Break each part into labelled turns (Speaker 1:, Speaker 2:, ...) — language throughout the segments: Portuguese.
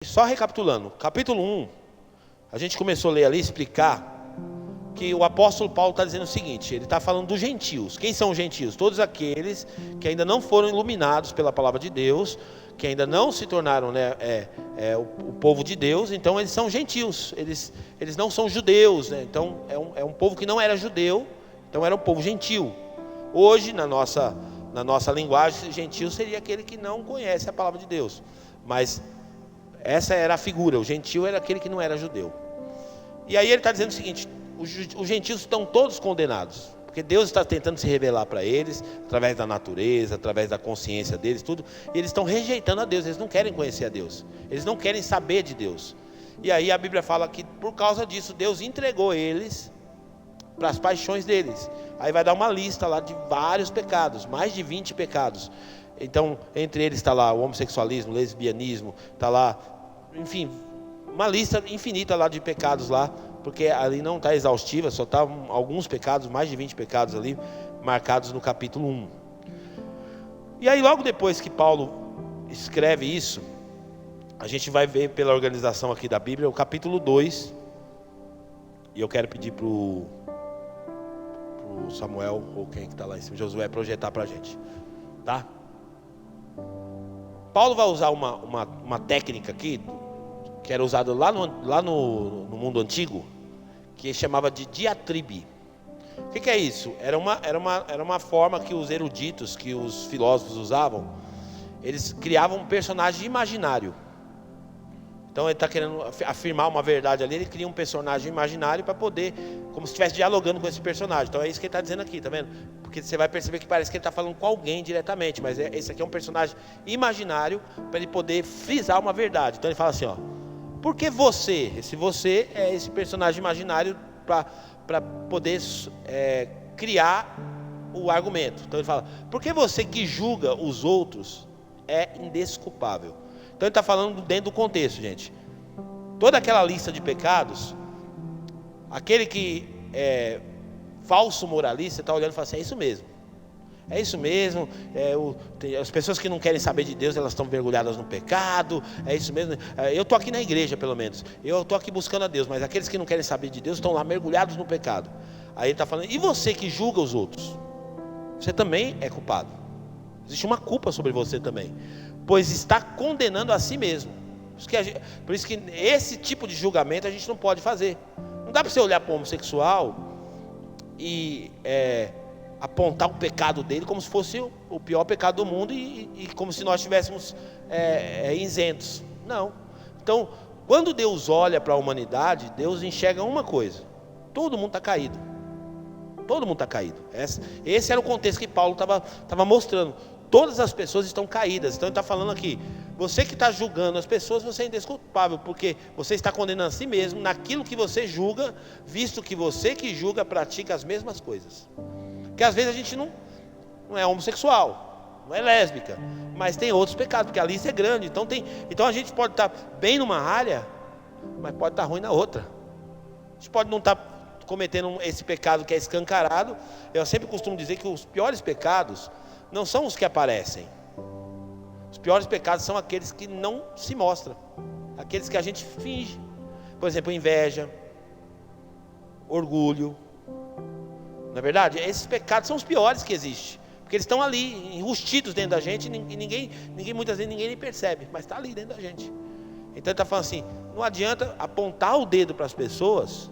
Speaker 1: Só recapitulando, capítulo 1, a gente começou a ler ali, explicar que o apóstolo Paulo está dizendo o seguinte: ele está falando dos gentios. Quem são os gentios? Todos aqueles que ainda não foram iluminados pela palavra de Deus, que ainda não se tornaram o povo de Deus. Então eles são gentios, eles não são judeus, né? Então é um povo que não era judeu, então era um povo gentil. Hoje, na nossa linguagem, gentil seria aquele que não conhece a palavra de Deus, mas essa era a figura, o gentil era aquele que não era judeu. E aí ele está dizendo o seguinte: os gentios estão todos condenados, porque Deus está tentando se revelar para eles, através da natureza, através da consciência deles, tudo. E eles estão rejeitando a Deus, eles não querem conhecer a Deus, eles não querem saber de Deus. E aí a Bíblia fala que por causa disso, Deus entregou eles para as paixões deles. Aí vai dar uma lista lá de vários pecados, mais de 20 pecados. Então, entre eles está lá o homossexualismo, o lesbianismo, está lá, enfim, uma lista infinita lá de pecados lá, porque ali não está exaustiva, só está alguns pecados, mais de 20 pecados ali, marcados no capítulo 1. E aí logo depois que Paulo escreve isso, a gente vai ver pela organização aqui da Bíblia, o capítulo 2, e eu quero pedir para o Samuel, ou quem que está lá em cima, Josué, projetar para a gente, tá? Paulo vai usar uma técnica aqui, que era usada lá no mundo antigo, que chamava de diatribe. O que é isso? Era uma forma que os eruditos, que os filósofos usavam. Eles criavam um personagem imaginário. Então ele está querendo afirmar uma verdade ali, ele cria um personagem imaginário para poder, como se estivesse dialogando com esse personagem. Então é isso que ele está dizendo aqui, tá vendo? Porque você vai perceber que parece que ele está falando com alguém diretamente, mas esse aqui é um personagem imaginário para ele poder frisar uma verdade. Então ele fala assim, ó: porque você, esse você é esse personagem imaginário para poder criar o argumento. Então ele fala: porque você que julga os outros é indesculpável. Então ele está falando dentro do contexto, gente. Toda aquela lista de pecados, aquele que é falso moralista está olhando e fala assim: é isso mesmo. É isso mesmo, as pessoas que não querem saber de Deus, elas estão mergulhadas no pecado, é isso mesmo. Eu estou aqui na igreja, pelo menos, eu estou aqui buscando a Deus, mas aqueles que não querem saber de Deus estão lá mergulhados no pecado. Aí ele está falando: e você que julga os outros, você também é culpado. Existe uma culpa sobre você também, pois está condenando a si mesmo. Por isso que esse tipo de julgamento a gente não pode fazer. Não dá para você olhar para o homossexual e apontar o pecado dele como se fosse o pior pecado do mundo e como se nós estivéssemos isentos. Não. Então, quando Deus olha para a humanidade, Deus enxerga uma coisa: todo mundo está caído. Todo mundo está caído. Esse era o contexto que Paulo estava mostrando. Todas as pessoas estão caídas. Então ele está falando aqui: você que está julgando as pessoas, você é indesculpável, porque você está condenando a si mesmo naquilo que você julga, visto que você que julga pratica as mesmas coisas. Porque às vezes a gente não é homossexual, não é lésbica, mas tem outros pecados, porque a lista é grande. Então a gente pode estar bem numa área, mas pode estar ruim na outra. A gente pode não estar cometendo esse pecado que é escancarado. Eu sempre costumo dizer que os piores pecados não são os que aparecem. Os piores pecados são aqueles que não se mostram, aqueles que a gente finge. Por exemplo, inveja, orgulho. Não é verdade? Esses pecados são os piores que existem, porque eles estão ali, enrustidos dentro da gente, e ninguém muitas vezes ninguém nem percebe, mas está ali dentro da gente. Então ele está falando assim: não adianta apontar o dedo para as pessoas,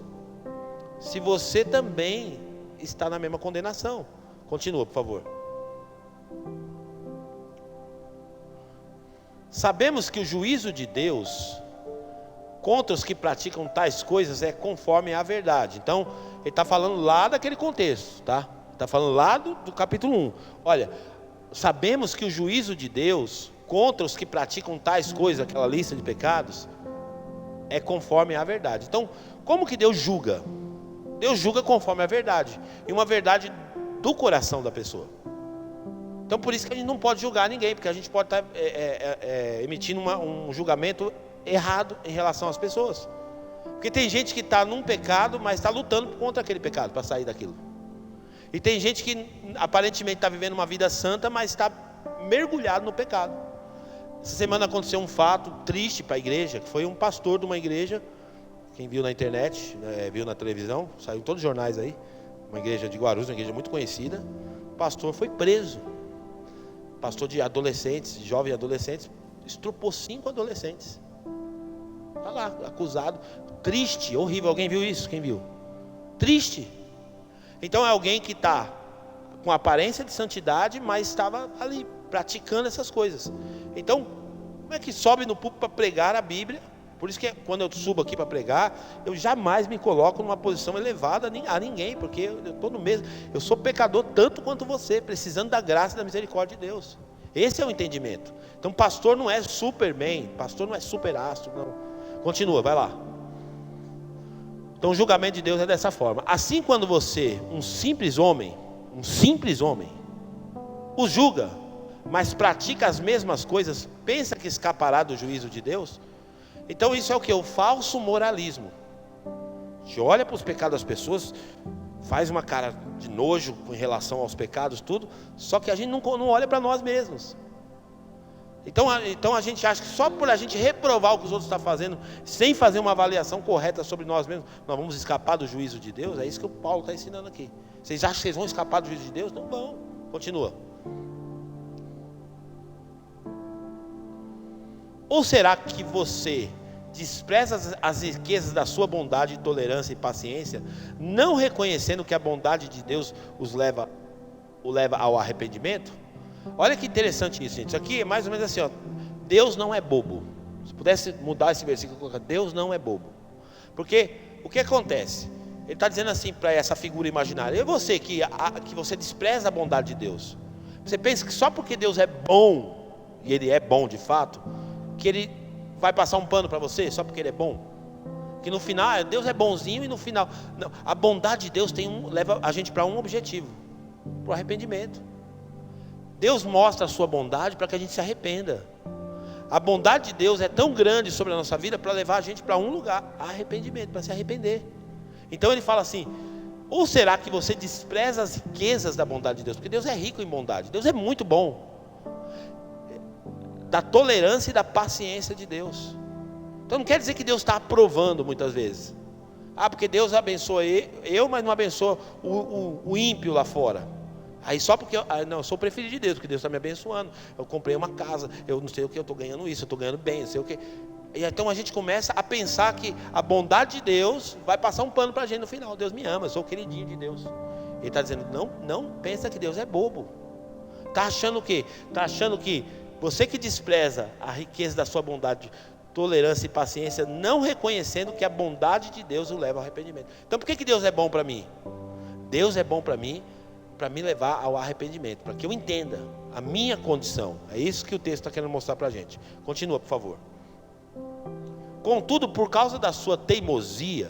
Speaker 1: se você também está na mesma condenação. Continua, por favor. Sabemos que o juízo de Deus contra os que praticam tais coisas é conforme a verdade. Então, ele está falando lá daquele contexto, tá? Está falando lá do capítulo 1. Olha, sabemos que o juízo de Deus contra os que praticam tais coisas, aquela lista de pecados, é conforme a verdade. Então, como que Deus julga? Deus julga conforme a verdade, e uma verdade do coração da pessoa. Então por isso que a gente não pode julgar ninguém, porque a gente pode estar emitindo um julgamento errado em relação às pessoas. Porque tem gente que está num pecado, mas está lutando contra aquele pecado para sair daquilo. E tem gente que aparentemente está vivendo uma vida santa, mas está mergulhado no pecado. Essa semana aconteceu um fato triste para a igreja, que foi um pastor de uma igreja, quem viu na internet, viu na televisão, saiu em todos os jornais aí, uma igreja de Guarulhos, uma igreja muito conhecida. O pastor foi preso, pastor de adolescentes, de jovens adolescentes, estrupou 5 adolescentes. Está lá, acusado, triste, horrível. Alguém viu isso? Quem viu? Triste. Então é alguém que está com aparência de santidade, mas estava ali praticando essas coisas. Então, como é que sobe no púlpito para pregar a Bíblia? Por isso que quando eu subo aqui para pregar, eu jamais me coloco numa posição elevada a ninguém, porque eu estou no mesmo. Eu sou pecador tanto quanto você, precisando da graça e da misericórdia de Deus. Esse é o entendimento. Então, pastor não é superman, pastor não é super astro, não. Continua, vai lá. Então, o julgamento de Deus é dessa forma. Assim, quando você, um simples homem, o julga, mas pratica as mesmas coisas, pensa que escapará do juízo de Deus? Então isso é o que? O falso moralismo. A gente olha para os pecados das pessoas, faz uma cara de nojo em relação aos pecados, tudo, só que a gente não olha para nós mesmos. Então a gente acha que só por a gente reprovar o que os outros estão fazendo, sem fazer uma avaliação correta sobre nós mesmos, nós vamos escapar do juízo de Deus. É isso que o Paulo está ensinando aqui. Vocês acham que vocês vão escapar do juízo de Deus? Não vão. Continua. Ou será que você despreza as riquezas da sua bondade, tolerância e paciência, não reconhecendo que a bondade de Deus o leva ao arrependimento? Olha que interessante isso, gente. Isso aqui é mais ou menos assim, ó. Deus não é bobo. Se pudesse mudar esse versículo, colocar Deus não é bobo. Porque o que acontece? Ele está dizendo assim para essa figura imaginária: e você que você despreza a bondade de Deus? Você pensa que só porque Deus é bom, e Ele é bom de fato, que Ele vai passar um pano para você só porque Ele é bom? Que no final, Deus é bonzinho e no final... Não, a bondade de Deus leva a gente para um objetivo, para o arrependimento. Deus mostra a sua bondade para que a gente se arrependa. A bondade de Deus é tão grande sobre a nossa vida para levar a gente para um lugar, arrependimento, para se arrepender. Então ele fala assim: ou será que você despreza as riquezas da bondade de Deus? Porque Deus é rico em bondade, Deus é muito bom. Da tolerância e da paciência de Deus. Então não quer dizer que Deus está aprovando muitas vezes. Porque Deus abençoa eu, mas não abençoa o ímpio lá fora. Aí só porque eu sou o preferido de Deus, porque Deus está me abençoando. Eu comprei uma casa, eu não sei o que, eu estou ganhando isso, eu estou ganhando bem, não sei o que. E então a gente começa a pensar que a bondade de Deus vai passar um pano para a gente no final. Deus me ama, eu sou o queridinho de Deus. Ele está dizendo: não pensa que Deus é bobo. Está achando o quê? Está achando que você que despreza a riqueza da sua bondade, tolerância e paciência, não reconhecendo que a bondade de Deus o leva ao arrependimento. Então por que Deus é bom para mim? Deus é bom para mim, para me levar ao arrependimento, para que eu entenda a minha condição. É isso que o texto está querendo mostrar para a gente. Continua, por favor. Contudo, por causa da sua teimosia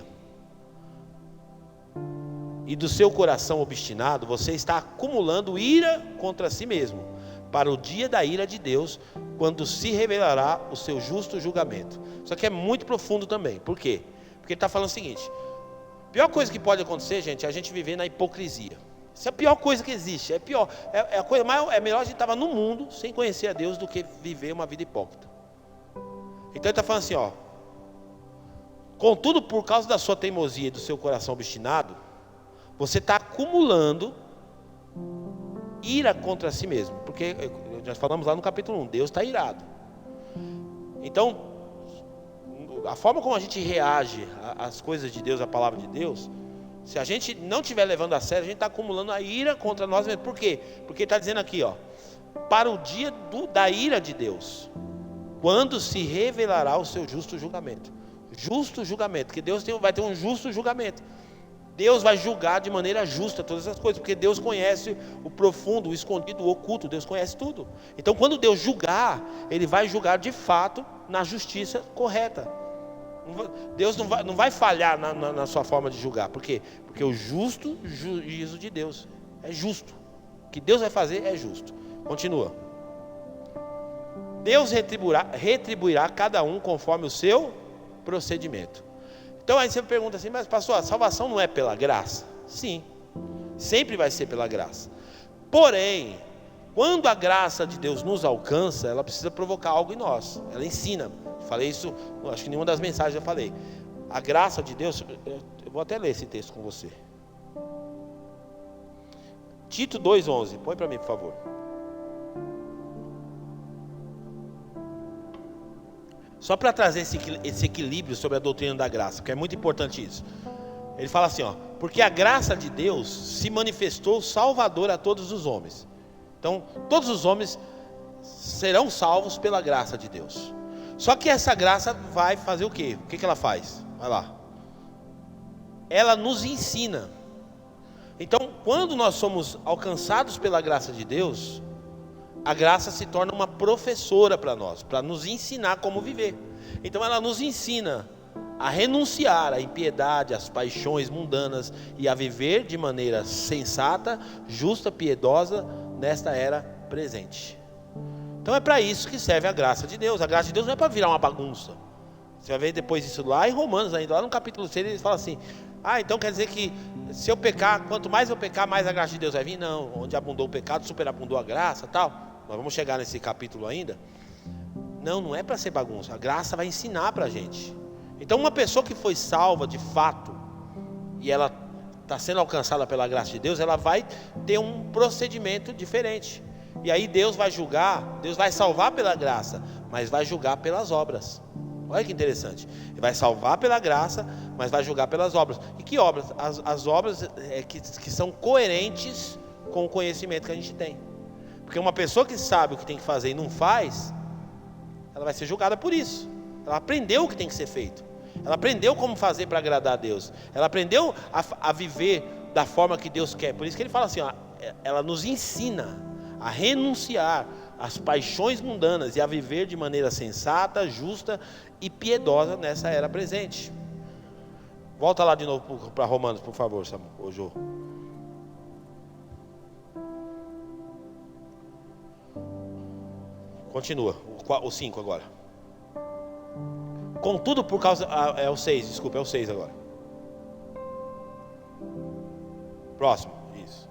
Speaker 1: e do seu coração obstinado, você está acumulando ira contra si mesmo, para o dia da ira de Deus, quando se revelará o seu justo julgamento. Isso aqui é muito profundo também. Por quê? Porque ele está falando o seguinte: a pior coisa que pode acontecer, gente, é a gente viver na hipocrisia. Isso é a pior coisa que existe. É pior. É a coisa mais. É melhor a gente estar no mundo sem conhecer a Deus do que viver uma vida hipócrita. Então ele está falando assim, ó: contudo, por causa da sua teimosia e do seu coração obstinado, você está acumulando ira contra si mesmo. Porque nós falamos lá no capítulo 1, Deus está irado. Então, a forma como a gente reage às coisas de Deus, à palavra de Deus, se a gente não estiver levando a sério, a gente está acumulando a ira contra nós mesmos. Por quê? Porque ele está dizendo aqui, ó: para o dia da ira de Deus, quando se revelará o seu justo julgamento. Justo julgamento, que Deus vai ter um justo julgamento. Deus vai julgar de maneira justa todas as coisas, porque Deus conhece o profundo, o escondido, o oculto. Deus conhece tudo. Então quando Deus julgar, Ele vai julgar de fato na justiça correta. Deus não vai falhar na sua forma de julgar. Por quê? Porque o justo juízo de Deus é justo. O que Deus vai fazer é justo. Continua. Deus retribuirá cada um conforme o seu procedimento. Então aí você me pergunta assim: mas pastor, a salvação não é pela graça? Sim, sempre vai ser pela graça. Porém, quando a graça de Deus nos alcança, ela precisa provocar algo em nós. Ela ensina. Falei isso, acho que em nenhuma das mensagens eu falei. A graça de Deus, eu vou até ler esse texto com você. Tito 2:11, põe para mim, por favor. Só para trazer esse equilíbrio sobre a doutrina da graça, que é muito importante isso. Ele fala assim, ó, porque a graça de Deus se manifestou salvadora a todos os homens. Então, todos os homens serão salvos pela graça de Deus. Só que essa graça vai fazer o quê? O que ela faz? Vai lá. Ela nos ensina. Então, quando nós somos alcançados pela graça de Deus, a graça se torna uma professora para nós, para nos ensinar como viver. Então ela nos ensina a renunciar à impiedade, às paixões mundanas e a viver de maneira sensata, justa, piedosa nesta era presente. Então é para isso que serve a graça de Deus. A graça de Deus não é para virar uma bagunça. Você vai ver depois isso lá em Romanos ainda, lá no capítulo 6 ele fala assim, então quer dizer que se eu pecar, quanto mais eu pecar, mais a graça de Deus vai vir? Não, onde abundou o pecado, superabundou a graça, tal. Nós vamos chegar nesse capítulo ainda. Não é para ser bagunça. A graça vai ensinar para a gente. Então uma pessoa que foi salva de fato, e ela está sendo alcançada pela graça de Deus, ela vai ter um procedimento diferente. E aí Deus vai julgar, Deus vai salvar pela graça, mas vai julgar pelas obras. Olha que interessante. Ele vai salvar pela graça, mas vai julgar pelas obras. E que obras? As obras que são coerentes com o conhecimento que a gente tem. Porque uma pessoa que sabe o que tem que fazer e não faz, ela vai ser julgada por isso. Ela aprendeu o que tem que ser feito. Ela aprendeu como fazer para agradar a Deus. Ela aprendeu a viver da forma que Deus quer. Por isso que ele fala assim, ó, ela nos ensina a renunciar às paixões mundanas e a viver de maneira sensata, justa e piedosa nessa era presente. Volta lá de novo para Romanos, por favor, Jô. Continua, o 5 agora. Contudo, por causa... é o 6, desculpa, é o 6 agora. Próximo, isso.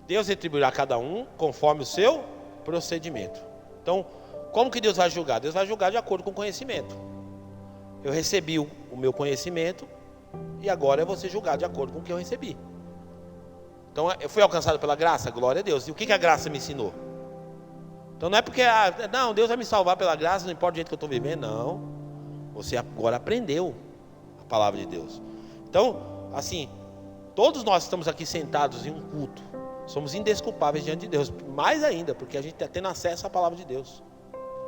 Speaker 1: Deus retribuirá a cada um conforme o seu procedimento. Então, como que Deus vai julgar? Deus vai julgar de acordo com o conhecimento. Eu recebi o meu conhecimento e agora eu vou ser julgado de acordo com o que eu recebi. Então, eu fui alcançado pela graça? Glória a Deus. E o que a graça me ensinou? Então não é porque, Deus vai me salvar pela graça, não importa o jeito que eu estou vivendo, não. Você agora aprendeu a palavra de Deus. Então, assim, todos nós estamos aqui sentados em um culto, somos indesculpáveis diante de Deus, mais ainda, porque a gente está tendo acesso à palavra de Deus.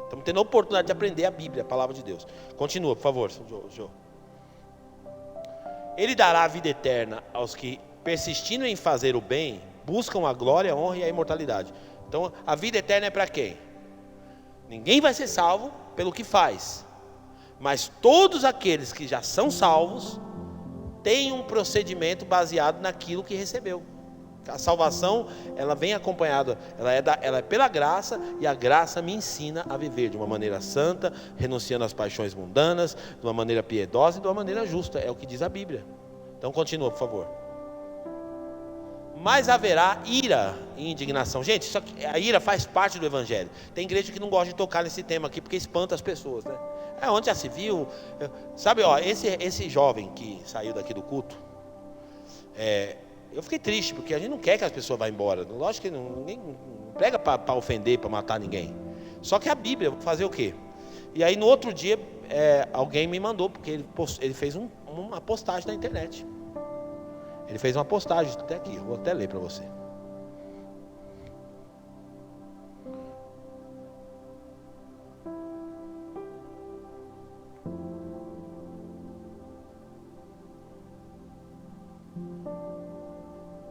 Speaker 1: Estamos tendo a oportunidade de aprender a Bíblia, a palavra de Deus. Continua, por favor, Jô. Ele dará a vida eterna aos que, persistindo em fazer o bem, buscam a glória, a honra e a imortalidade. Então a vida eterna é para quem? Ninguém vai ser salvo pelo que faz, mas todos aqueles que já são salvos têm um procedimento baseado naquilo que recebeu. A salvação, ela vem acompanhada, ela é pela graça, e a graça me ensina a viver de uma maneira santa, renunciando às paixões mundanas, de uma maneira piedosa e de uma maneira justa. É o que diz a Bíblia. Então continua, por favor. Mas haverá ira e indignação. Gente, isso aqui, a ira faz parte do Evangelho. Tem igreja que não gosta de tocar nesse tema aqui, porque espanta as pessoas, né? Onde já se viu. Sabe, esse jovem que saiu daqui do culto, eu fiquei triste, porque a gente não quer que as pessoas vá embora. Lógico que ninguém prega para ofender, para matar ninguém. Só que a Bíblia, fazer o quê? E aí no outro dia, alguém me mandou, porque ele fez uma postagem na internet. Ele fez uma postagem até aqui, vou até ler para você.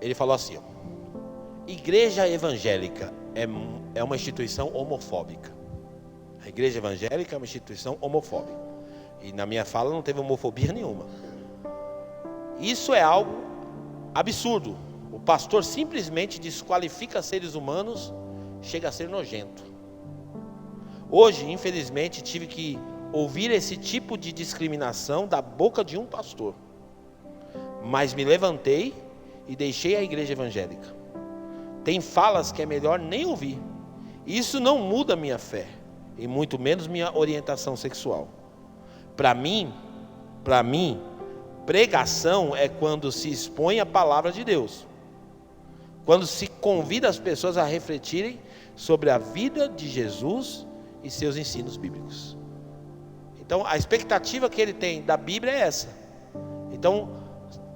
Speaker 1: Ele falou assim, igreja evangélica é uma instituição homofóbica. A igreja evangélica é uma instituição homofóbica. E na minha fala não teve homofobia nenhuma. Isso é algo absurdo. O pastor simplesmente desqualifica seres humanos, chega a ser nojento. Hoje, infelizmente, tive que ouvir esse tipo de discriminação da boca de um pastor. Mas me levantei e deixei a igreja evangélica. Tem falas que é melhor nem ouvir. Isso não muda minha fé, e muito menos minha orientação sexual. Para mim, pregação é quando se expõe a palavra de Deus, quando se convida as pessoas a refletirem sobre a vida de Jesus e seus ensinos bíblicos. Então a expectativa que ele tem da Bíblia é essa. Então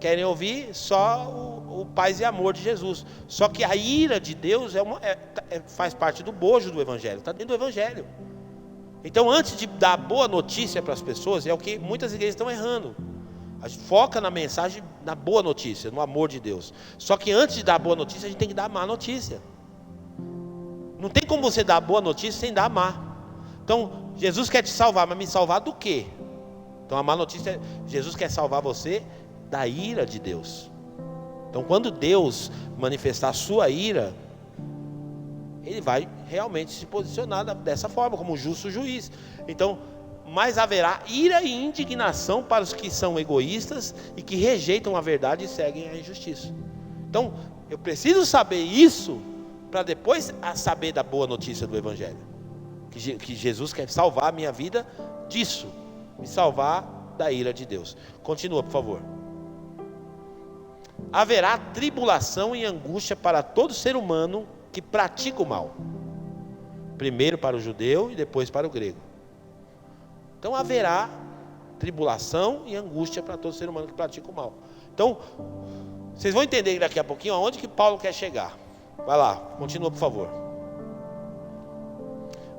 Speaker 1: querem ouvir só o paz e amor de Jesus. Só que a ira de Deus faz parte do bojo do Evangelho, está dentro do Evangelho. Então, antes de dar boa notícia para as pessoas, é o que muitas igrejas estão errando. A gente foca na mensagem, na boa notícia, no amor de Deus. Só que antes de dar a boa notícia, a gente tem que dar a má notícia. Não tem como você dar a boa notícia sem dar a má. Então, Jesus quer te salvar, mas me salvar do quê? Então, a má notícia é: Jesus quer salvar você da ira de Deus. Então, quando Deus manifestar a sua ira, Ele vai realmente se posicionar dessa forma, como um justo juiz. Então, mas haverá ira e indignação para os que são egoístas e que rejeitam a verdade e seguem a injustiça. Então, eu preciso saber isso para depois saber da boa notícia do Evangelho. Que Jesus quer salvar a minha vida disso, me salvar da ira de Deus. Continua, por favor. Haverá tribulação e angústia para todo ser humano que pratica o mal, primeiro para o judeu e depois para o grego. Então haverá tribulação e angústia para todo ser humano que pratica o mal. Então, vocês vão entender daqui a pouquinho aonde que Paulo quer chegar. Vai lá, continua, por favor.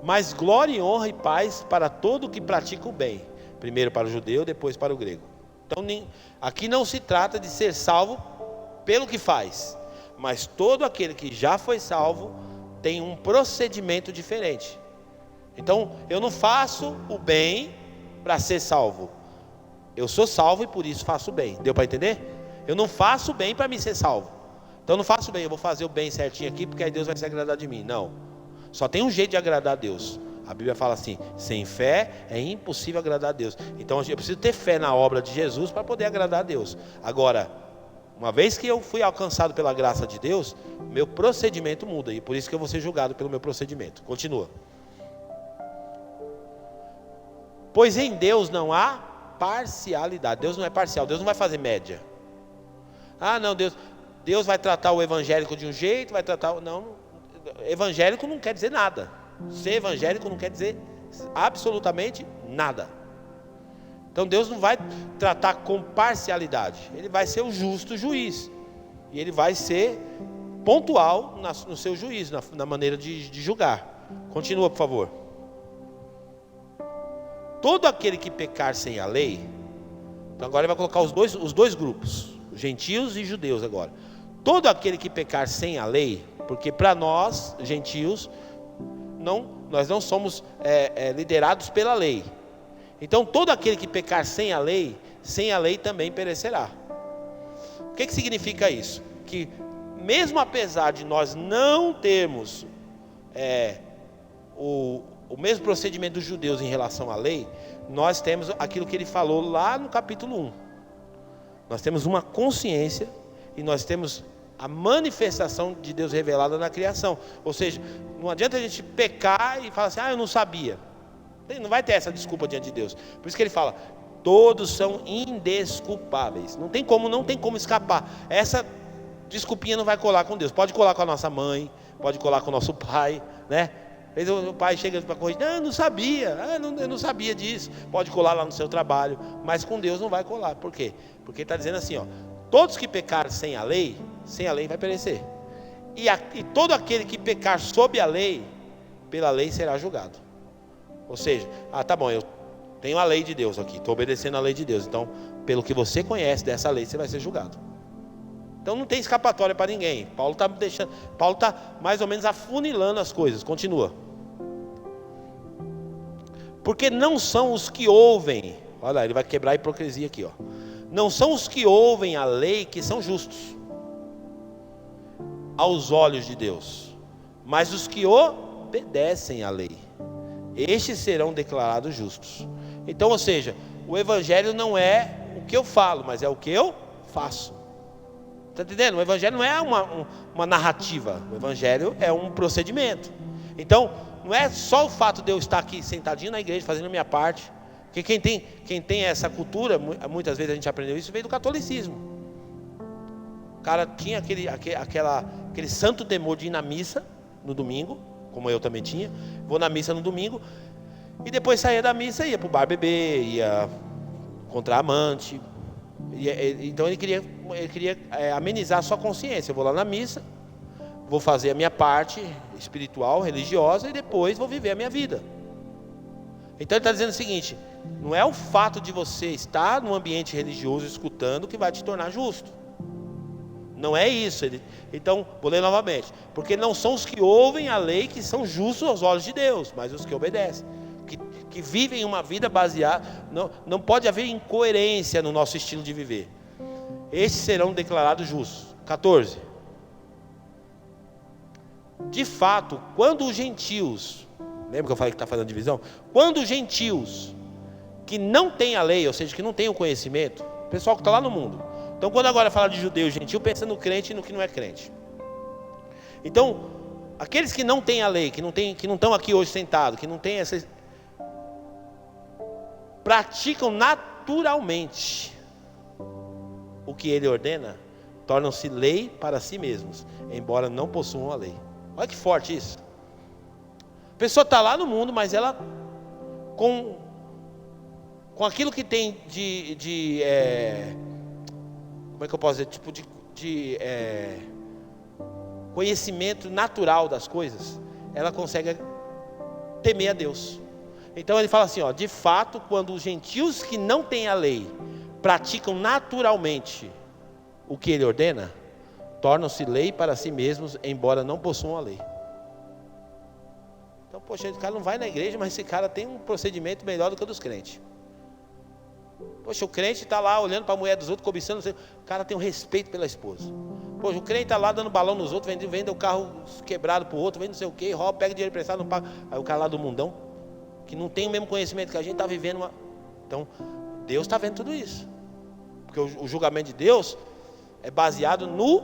Speaker 1: Mas glória e honra e paz para todo que pratica o bem, primeiro para o judeu, depois para o grego. Então, aqui não se trata de ser salvo pelo que faz, mas todo aquele que já foi salvo tem um procedimento diferente. Então, eu não faço o bem para ser salvo. Eu sou salvo e por isso faço o bem. Deu para entender? Eu não faço o bem para me ser salvo. Então, eu não faço o bem, eu vou fazer o bem certinho aqui, porque aí Deus vai se agradar de mim. Não. Só tem um jeito de agradar a Deus. A Bíblia fala assim: sem fé é impossível agradar a Deus. Então, eu preciso ter fé na obra de Jesus para poder agradar a Deus. Agora, uma vez que eu fui alcançado pela graça de Deus, meu procedimento muda, e por isso que eu vou ser julgado pelo meu procedimento. Continua. Pois em Deus não há parcialidade. Deus não é parcial, Deus não vai fazer média. Ah, não, Deus vai tratar o evangélico de um jeito, vai tratar... Não, evangélico não quer dizer nada. Ser evangélico não quer dizer absolutamente nada. Então Deus não vai tratar com parcialidade. Ele vai ser o justo juiz. E Ele vai ser pontual no seu juízo, na maneira de julgar. Continua, por favor. Todo aquele que pecar sem a lei... Então agora ele vai colocar os dois grupos, gentios e judeus agora. Todo aquele que pecar sem a lei... Porque para nós, gentios, nós não somos liderados pela lei. Então todo aquele que pecar sem a lei também perecerá. O que significa isso? Que mesmo apesar de nós não termos o mesmo procedimento dos judeus em relação à lei, nós temos aquilo que ele falou lá no capítulo 1. Nós temos uma consciência e nós temos a manifestação de Deus revelada na criação. Ou seja, não adianta a gente pecar e falar assim: eu não sabia. Não vai ter essa desculpa diante de Deus. Por isso que ele fala: todos são indesculpáveis. Não tem como escapar. Essa desculpinha não vai colar com Deus. Pode colar com a nossa mãe, pode colar com o nosso pai, né? Às vezes o pai chega para corrigir: eu não sabia, eu não sabia disso. Pode colar lá no seu trabalho, mas com Deus não vai colar. Por quê? Porque ele está dizendo assim, todos que pecarem sem a lei vai perecer. E todo aquele que pecar sob a lei, pela lei será julgado. Ou seja, tá bom, eu tenho a lei de Deus aqui, estou obedecendo a lei de Deus. Então, pelo que você conhece dessa lei, você vai ser julgado. Então não tem escapatória para ninguém. Paulo está mais ou menos afunilando as coisas. Continua. Porque não são os que ouvem. Olha lá, ele vai quebrar a hipocrisia aqui, Não são os que ouvem a lei que são justos aos olhos de Deus, mas os que obedecem à lei, estes serão declarados justos. Então, ou seja, o evangelho não é o que eu falo, mas é o que eu faço. Está entendendo? O evangelho não é uma narrativa. O evangelho é um procedimento. Então, não é só o fato de eu estar aqui sentadinho na igreja, fazendo a minha parte. Porque quem tem essa cultura, muitas vezes a gente aprendeu isso, veio do catolicismo. O cara tinha aquele santo temor de ir na missa no domingo, como eu também tinha. Vou na missa no domingo, e depois saía da missa, ia para o bar beber, ia encontrar amante. Então ele queria amenizar a sua consciência. Eu vou lá na missa, vou fazer a minha parte espiritual, religiosa, e depois vou viver a minha vida. Então ele está dizendo o seguinte: não é o fato de você estar num ambiente religioso escutando que vai te tornar justo. Não é isso. Então, vou ler novamente. Porque não são os que ouvem a lei que são justos aos olhos de Deus, mas os que obedecem, que vivem uma vida baseada. Não pode haver incoerência no nosso estilo de viver. Estes serão declarados justos. 14. De fato, quando os gentios, lembra que eu falei que está fazendo divisão? Quando os gentios que não têm a lei, ou seja, que não têm o conhecimento, o pessoal que está lá no mundo. Então, quando agora fala de judeu e gentil, pensa no crente e no que não é crente. Então, aqueles que não têm a lei, que não estão aqui hoje sentados, que não têm essa, praticam naturalmente o que ele ordena, tornam-se lei para si mesmos, embora não possuam a lei. Olha que forte isso. A pessoa está lá no mundo, mas ela com aquilo que tem como é que eu posso dizer? Tipo de conhecimento natural das coisas, ela consegue temer a Deus. Então ele fala assim, de fato, quando os gentios que não têm a lei praticam naturalmente o que ele ordena, tornam-se lei para si mesmos, embora não possuam a lei. Então, poxa, esse cara não vai na igreja, mas esse cara tem um procedimento melhor do que o dos crentes. Poxa, o crente está lá olhando para a mulher dos outros, cobiçando, o cara tem um respeito pela esposa. Poxa, o crente está lá dando balão nos outros, vende o carro quebrado para o outro, vende não sei o que, rouba, pega dinheiro emprestado, não paga. Aí o cara lá do mundão, que não tem o mesmo conhecimento que a gente, está vivendo uma... Então, Deus está vendo tudo isso. Porque o julgamento de Deus é baseado no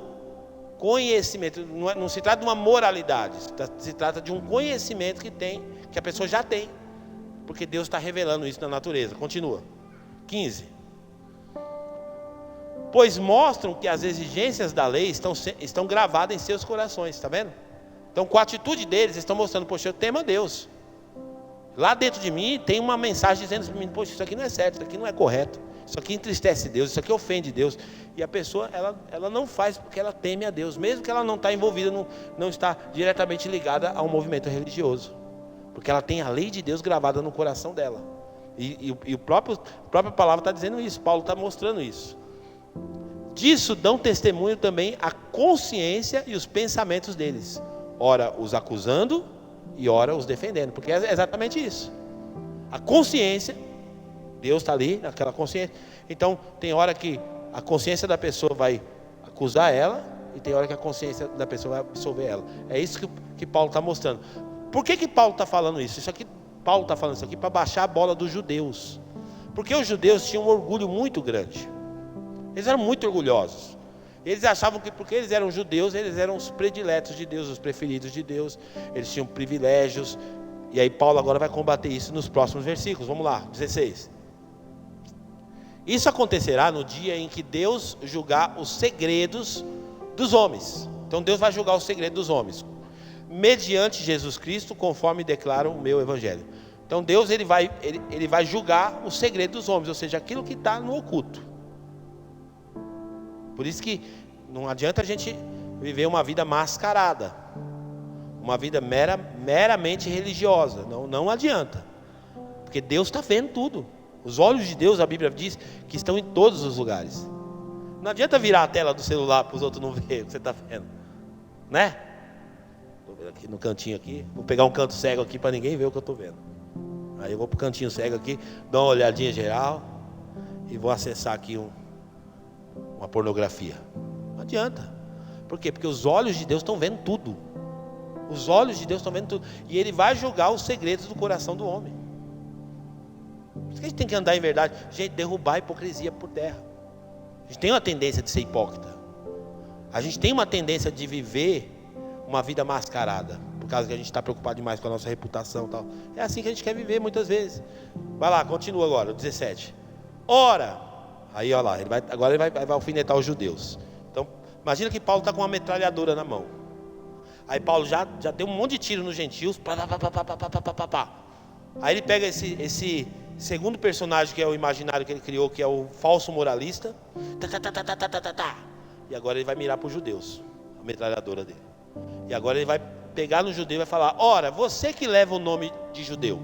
Speaker 1: conhecimento. Não se trata de uma moralidade, se trata de um conhecimento que a pessoa já tem. Porque Deus está revelando isso na natureza. Continua. 15. Pois mostram que as exigências da lei estão gravadas em seus corações, está vendo? Então, com a atitude deles, eles estão mostrando, poxa, eu temo a Deus. Lá dentro de mim tem uma mensagem dizendo para mim, poxa, isso aqui não é certo, isso aqui não é correto, isso aqui entristece Deus, isso aqui ofende Deus. E a pessoa, ela não faz porque ela teme a Deus, mesmo que ela não está envolvida, não está diretamente ligada a um movimento religioso, porque ela tem a lei de Deus gravada no coração dela. E a própria palavra está dizendo isso, Paulo está mostrando isso. Disso dão testemunho também a consciência e os pensamentos deles, ora os acusando e ora os defendendo, porque é exatamente isso. A consciência, Deus está ali naquela consciência. Então tem hora que a consciência da pessoa vai acusar ela, e tem hora que a consciência da pessoa vai absolver ela. É isso que Paulo está mostrando. Por que Paulo está falando isso? Paulo está falando isso aqui para baixar a bola dos judeus, porque os judeus tinham um orgulho muito grande. Eles eram muito orgulhosos. Eles achavam que porque eles eram judeus, eles eram os prediletos de Deus, os preferidos de Deus. Eles tinham privilégios. E aí Paulo agora vai combater isso nos próximos versículos. Vamos lá, 16. Isso acontecerá no dia em que Deus julgar os segredos dos homens. Então Deus vai julgar os segredos dos homens, mediante Jesus Cristo, conforme declara o meu evangelho. Então Deus ele vai julgar o segredo dos homens, ou seja, aquilo que está no oculto. Por isso que não adianta a gente viver uma vida mascarada, uma vida meramente religiosa. Não adianta, porque Deus está vendo tudo. Os olhos de Deus, a Bíblia diz, que estão em todos os lugares. Não adianta virar a tela do celular para os outros não verem o que você está vendo, né? Estou vendo aqui no cantinho aqui, vou pegar um canto cego aqui para ninguém ver o que eu estou vendo. Aí eu vou para o cantinho cego aqui, dou uma olhadinha geral e vou acessar aqui uma pornografia. Não adianta. Por quê? Porque os olhos de Deus estão vendo tudo. Os olhos de Deus estão vendo tudo. E Ele vai julgar os segredos do coração do homem. Por isso que a gente tem que andar em verdade. Gente, derrubar a hipocrisia por terra. A gente tem uma tendência de ser hipócrita. A gente tem uma tendência de viver uma vida mascarada, por causa que a gente está preocupado demais com a nossa reputação e tal. É assim que a gente quer viver muitas vezes. Vai lá, continua agora, o 17. Ora, aí olha lá, agora ele vai alfinetar os judeus. Então, imagina que Paulo está com uma metralhadora na mão. Aí Paulo já deu um monte de tiro nos gentios. Aí ele pega esse segundo personagem, que é o imaginário que ele criou, que é o falso moralista. E agora ele vai mirar para os judeus, a metralhadora dele. E agora ele vai pegar no judeu e vai falar: ora, você que leva o nome de judeu,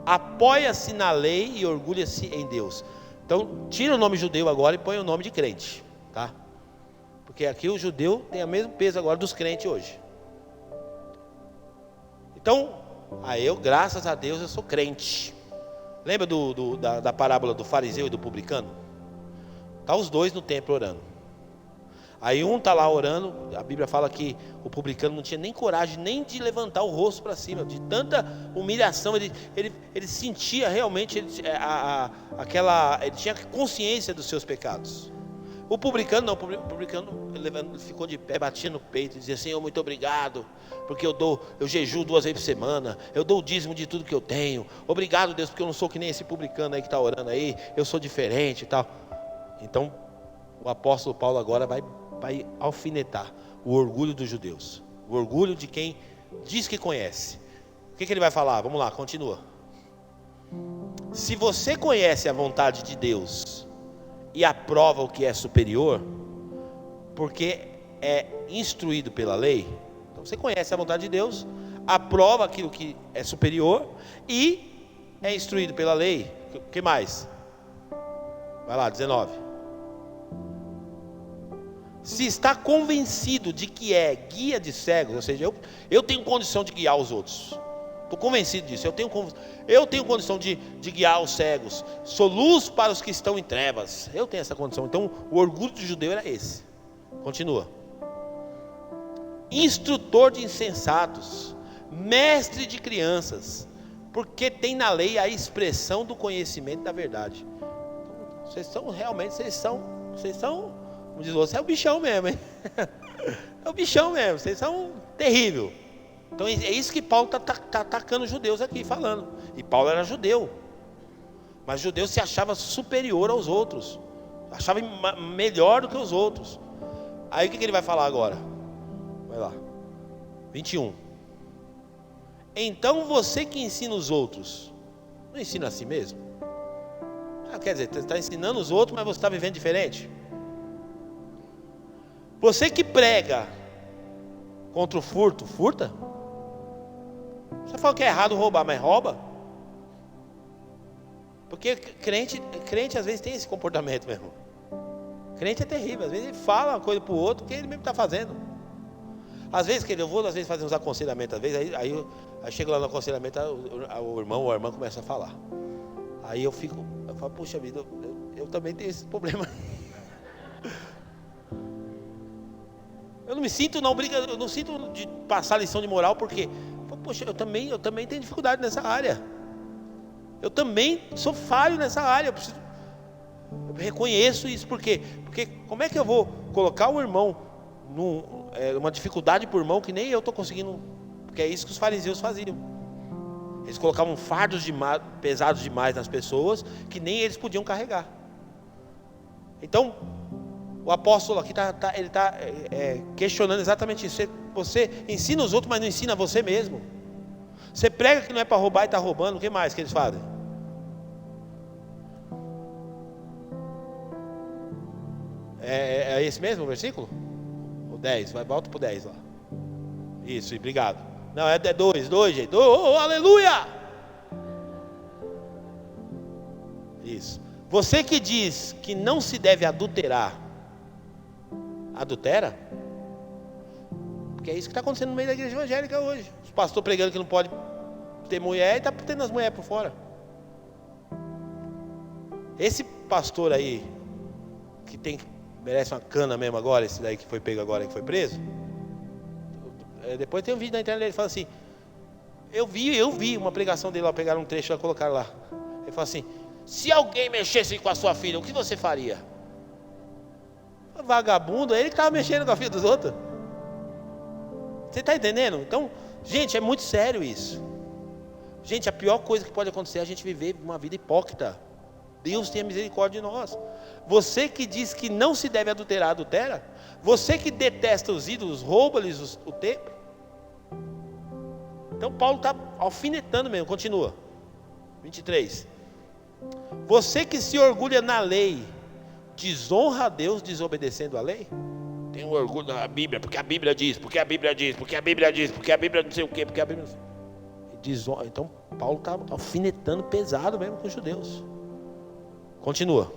Speaker 1: apoia-se na lei e orgulha-se em Deus. Então tira o nome judeu agora e põe o nome de crente, tá? Porque aqui o judeu tem o mesmo peso agora dos crentes hoje. Então, eu, graças a Deus, eu sou crente. Lembra da parábola do fariseu e do publicano? Tá os dois no templo orando. Aí um está lá orando, a Bíblia fala que o publicano não tinha nem coragem nem de levantar o rosto para cima, de tanta humilhação. Ele sentia realmente, ele tinha consciência dos seus pecados. O publicano não, o publicano ele ficou de pé, batia no peito e dizia: Senhor, muito obrigado, porque eu jejuo 2 vezes por semana, eu dou o dízimo de tudo que eu tenho. Obrigado, Deus, porque eu não sou que nem esse publicano aí que está orando aí, eu sou diferente e tal. Então o apóstolo Paulo agora vai alfinetar o orgulho dos judeus, o orgulho de quem diz que conhece. O que ele vai falar? Vamos lá, continua. Se você conhece a vontade de Deus e aprova o que é superior, porque é instruído pela lei, então você conhece a vontade de Deus, aprova aquilo que é superior e é instruído pela lei. O que mais? Vai lá, 19. Se está convencido de que é guia de cegos, ou seja, eu tenho condição de guiar os outros, estou convencido disso, eu tenho condição de guiar os cegos, sou luz para os que estão em trevas, eu tenho essa condição. Então o orgulho do judeu era esse. Continua. Instrutor de insensatos, mestre de crianças, porque tem na lei a expressão do conhecimento da verdade. Então, vocês são, como diz você, é o bichão mesmo, hein? É o bichão mesmo, vocês são terrível. Então é isso que Paulo está atacando os judeus aqui, falando. E Paulo era judeu, mas judeu se achava superior aos outros, achava melhor do que os outros. Aí o que ele vai falar agora? Vai lá, 21. Então você que ensina os outros, não ensina a si mesmo? Quer dizer, você está ensinando os outros, mas você está vivendo diferente? Você que prega contra o furto, furta? Você fala que é errado roubar, mas rouba? Porque crente às vezes tem esse comportamento mesmo. Crente é terrível, às vezes ele fala uma coisa para o outro que ele mesmo está fazendo. Às vezes, eu vou fazer uns aconselhamentos, às vezes, aí chego lá no aconselhamento, o irmão ou a irmã começa a falar. Aí eu falo, puxa vida, eu também tenho esse problema. Eu não me sinto eu não sinto de passar lição de moral, porque, poxa, eu também tenho dificuldade nessa área. Eu também sou falho nessa área. Eu reconheço isso, porque como é que eu vou colocar o irmão uma dificuldade para o irmão que nem eu estou conseguindo? Porque é isso que os fariseus faziam. Eles colocavam fardos pesados demais nas pessoas que nem eles podiam carregar. Então o apóstolo aqui ele está questionando exatamente isso. Você ensina os outros, mas não ensina você mesmo. Você prega que não é para roubar e está roubando. O que mais que eles fazem? É esse mesmo o versículo? O 10, volta para o 10 lá. Isso, obrigado. Não, é 2, gente. Aleluia! Isso. Você que diz que não se deve adulterar, adultera? Porque é isso que está acontecendo no meio da igreja evangélica hoje. Os pastores pregando que não pode ter mulher e está tendo as mulheres por fora. Esse pastor aí, que merece uma cana mesmo agora, esse daí que foi pego agora, que foi preso. Depois tem um vídeo na internet dele, ele fala assim, eu vi uma pregação dele lá, pegaram um trecho e colocaram lá. Ele fala assim: se alguém mexesse com a sua filha, o que você faria? Vagabundo, ele que estava mexendo com a filha dos outros. Você está entendendo? Então, gente, é muito sério isso. Gente, a pior coisa que pode acontecer é a gente viver uma vida hipócrita. Deus tenha misericórdia de nós. Você que diz que não se deve adulterar, adultera. Você que detesta os ídolos, rouba-lhes o templo. Então Paulo está alfinetando mesmo, continua. 23. Você que se orgulha na lei, desonra a Deus desobedecendo a lei? Tem um orgulho na Bíblia, porque a Bíblia diz, porque a Bíblia diz, porque a Bíblia diz, porque a Bíblia não sei o quê, porque a Bíblia... Desonra. Então Paulo está alfinetando pesado mesmo com os judeus. Continua.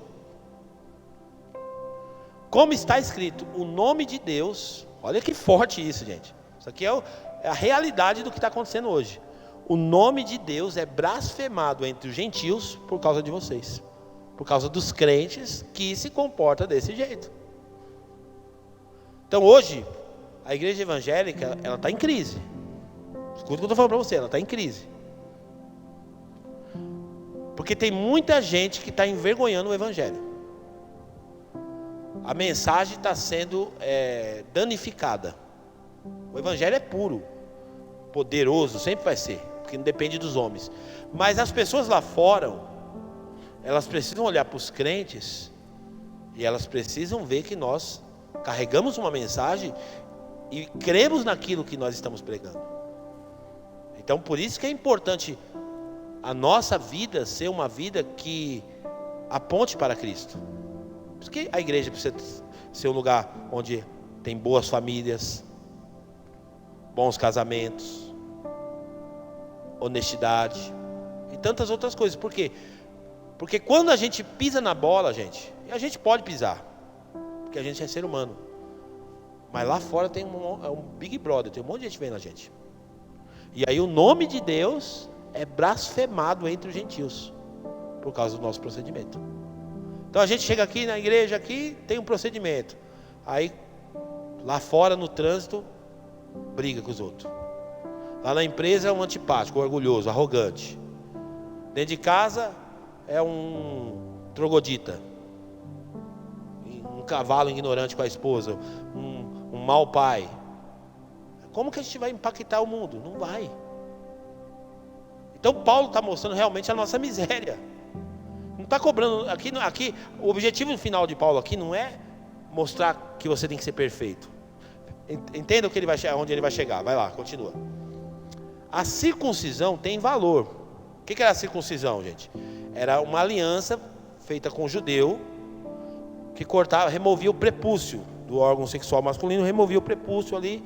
Speaker 1: Como está escrito, o nome de Deus, olha que forte isso, gente. Isso aqui é a realidade do que está acontecendo hoje. O nome de Deus é blasfemado entre os gentios por causa de vocês. Por causa dos crentes que se comportam desse jeito. Então hoje, a igreja evangélica, ela está em crise. Escuta o que eu estou falando para você, ela está em crise. Porque tem muita gente que está envergonhando o evangelho. A mensagem está sendo danificada. O evangelho é puro, poderoso, sempre vai ser, porque não depende dos homens. Mas as pessoas lá fora, elas precisam olhar para os crentes e elas precisam ver que nós carregamos uma mensagem e cremos naquilo que nós estamos pregando. Então por isso que é importante a nossa vida ser uma vida que aponte para Cristo. Por isso que a igreja precisa ser um lugar onde tem boas famílias, bons casamentos, honestidade e tantas outras coisas. Por quê? Porque quando a gente pisa na bola, gente, e a gente pode pisar, porque a gente é ser humano, mas lá fora tem um Big Brother, tem um monte de gente vendo a gente. E aí o nome de Deus é blasfemado entre os gentios por causa do nosso procedimento. Então a gente chega aqui na igreja, aqui tem um procedimento, aí lá fora no trânsito briga com os outros, lá na empresa é um antipático, orgulhoso, arrogante, dentro de casa é um troglodita, um cavalo ignorante com a esposa, um mau pai. Como que a gente vai impactar o mundo? Não vai. Então Paulo está mostrando realmente a nossa miséria. Não está cobrando, aqui o objetivo final de Paulo aqui não é mostrar que você tem que ser perfeito. Entenda onde ele vai chegar. Vai lá, continua. A circuncisão tem valor. O que era a circuncisão, gente? Era uma aliança feita com o judeu que removia o prepúcio do órgão sexual masculino, removia o prepúcio ali,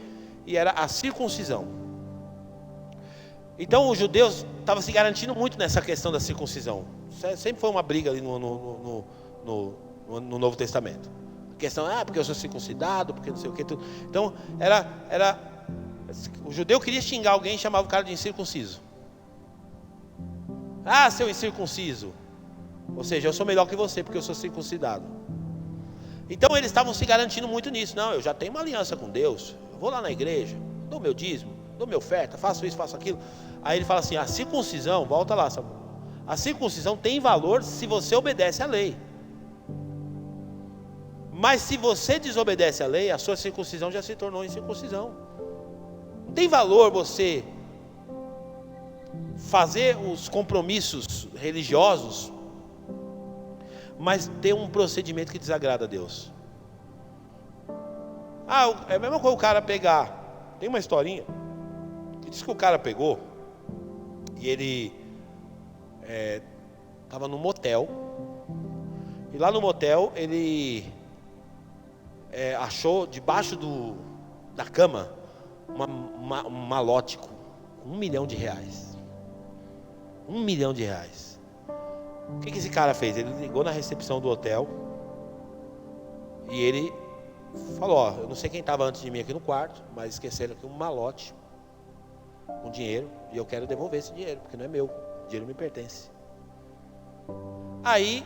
Speaker 1: e era a circuncisão. Então os judeus estavam se garantindo muito nessa questão da circuncisão. Sempre foi uma briga ali no Novo Testamento. A questão porque eu sou circuncidado, porque não sei o que. Então o judeu queria xingar alguém e chamava o cara de incircunciso. Seu incircunciso. Ou seja, eu sou melhor que você porque eu sou circuncidado. Então eles estavam se garantindo muito nisso. Não, eu já tenho uma aliança com Deus. Eu vou lá na igreja, dou meu dízimo, dou minha oferta, faço isso, faço aquilo. Aí ele fala assim, a circuncisão, volta lá, Samuel. A circuncisão tem valor se você obedece à lei. Mas se você desobedece à lei, a sua circuncisão já se tornou incircuncisão. Não tem valor você fazer os compromissos religiosos, mas ter um procedimento que desagrada a Deus. É a mesma coisa o cara pegar. Tem uma historinha que diz que o cara pegou e ele estava num motel, e lá no motel ele achou debaixo da cama um malote com R$1 milhão. R$1 milhão. O que esse cara fez? Ele ligou na recepção do hotel e ele falou, eu não sei quem estava antes de mim aqui no quarto, mas esqueceram aqui um malote com dinheiro e eu quero devolver esse dinheiro, porque não é meu, o dinheiro me pertence. Aí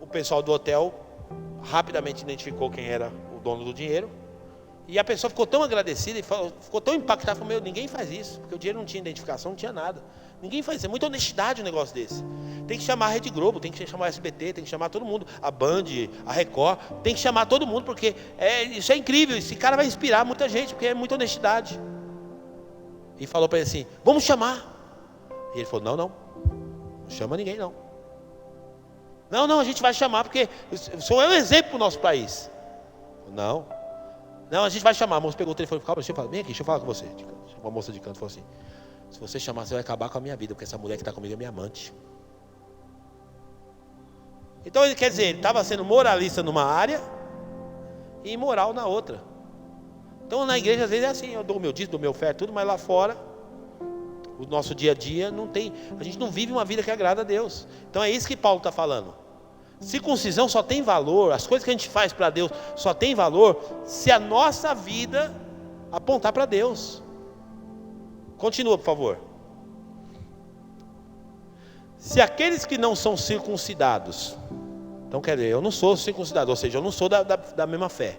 Speaker 1: o pessoal do hotel rapidamente identificou quem era o dono do dinheiro E a pessoa ficou tão agradecida e ficou tão impactada, falou, ninguém faz isso, porque o dinheiro não tinha identificação, não tinha nada. Ninguém faz isso, é muita honestidade um negócio desse. Tem que chamar a Rede Globo, tem que chamar a SBT, tem que chamar todo mundo, a Band, a Record, tem que chamar todo mundo, porque isso é incrível, esse cara vai inspirar muita gente, porque é muita honestidade. E falou para ele assim, vamos chamar. E ele falou, não chama ninguém não. Não, a gente vai chamar, porque sou um exemplo para o nosso país. Não, a gente vai chamar. A moça pegou o telefone e falou, vem aqui, deixa eu falar com você. Uma moça de canto falou assim, se você chamar, você vai acabar com a minha vida, porque essa mulher que está comigo é minha amante. Então ele quer dizer, ele estava sendo moralista numa área e imoral na outra. Então na igreja às vezes é assim, eu dou o meu dízimo, dou o meu oferta, tudo, mas lá fora, o nosso dia a dia não tem, a gente não vive uma vida que agrada a Deus. Então é isso que Paulo está falando. Circuncisão só tem valor, as coisas que a gente faz para Deus só tem valor se a nossa vida apontar para Deus. Continua, por favor. Se aqueles que não são circuncidados, então quer dizer, eu não sou circuncidado, ou seja, eu não sou da mesma fé,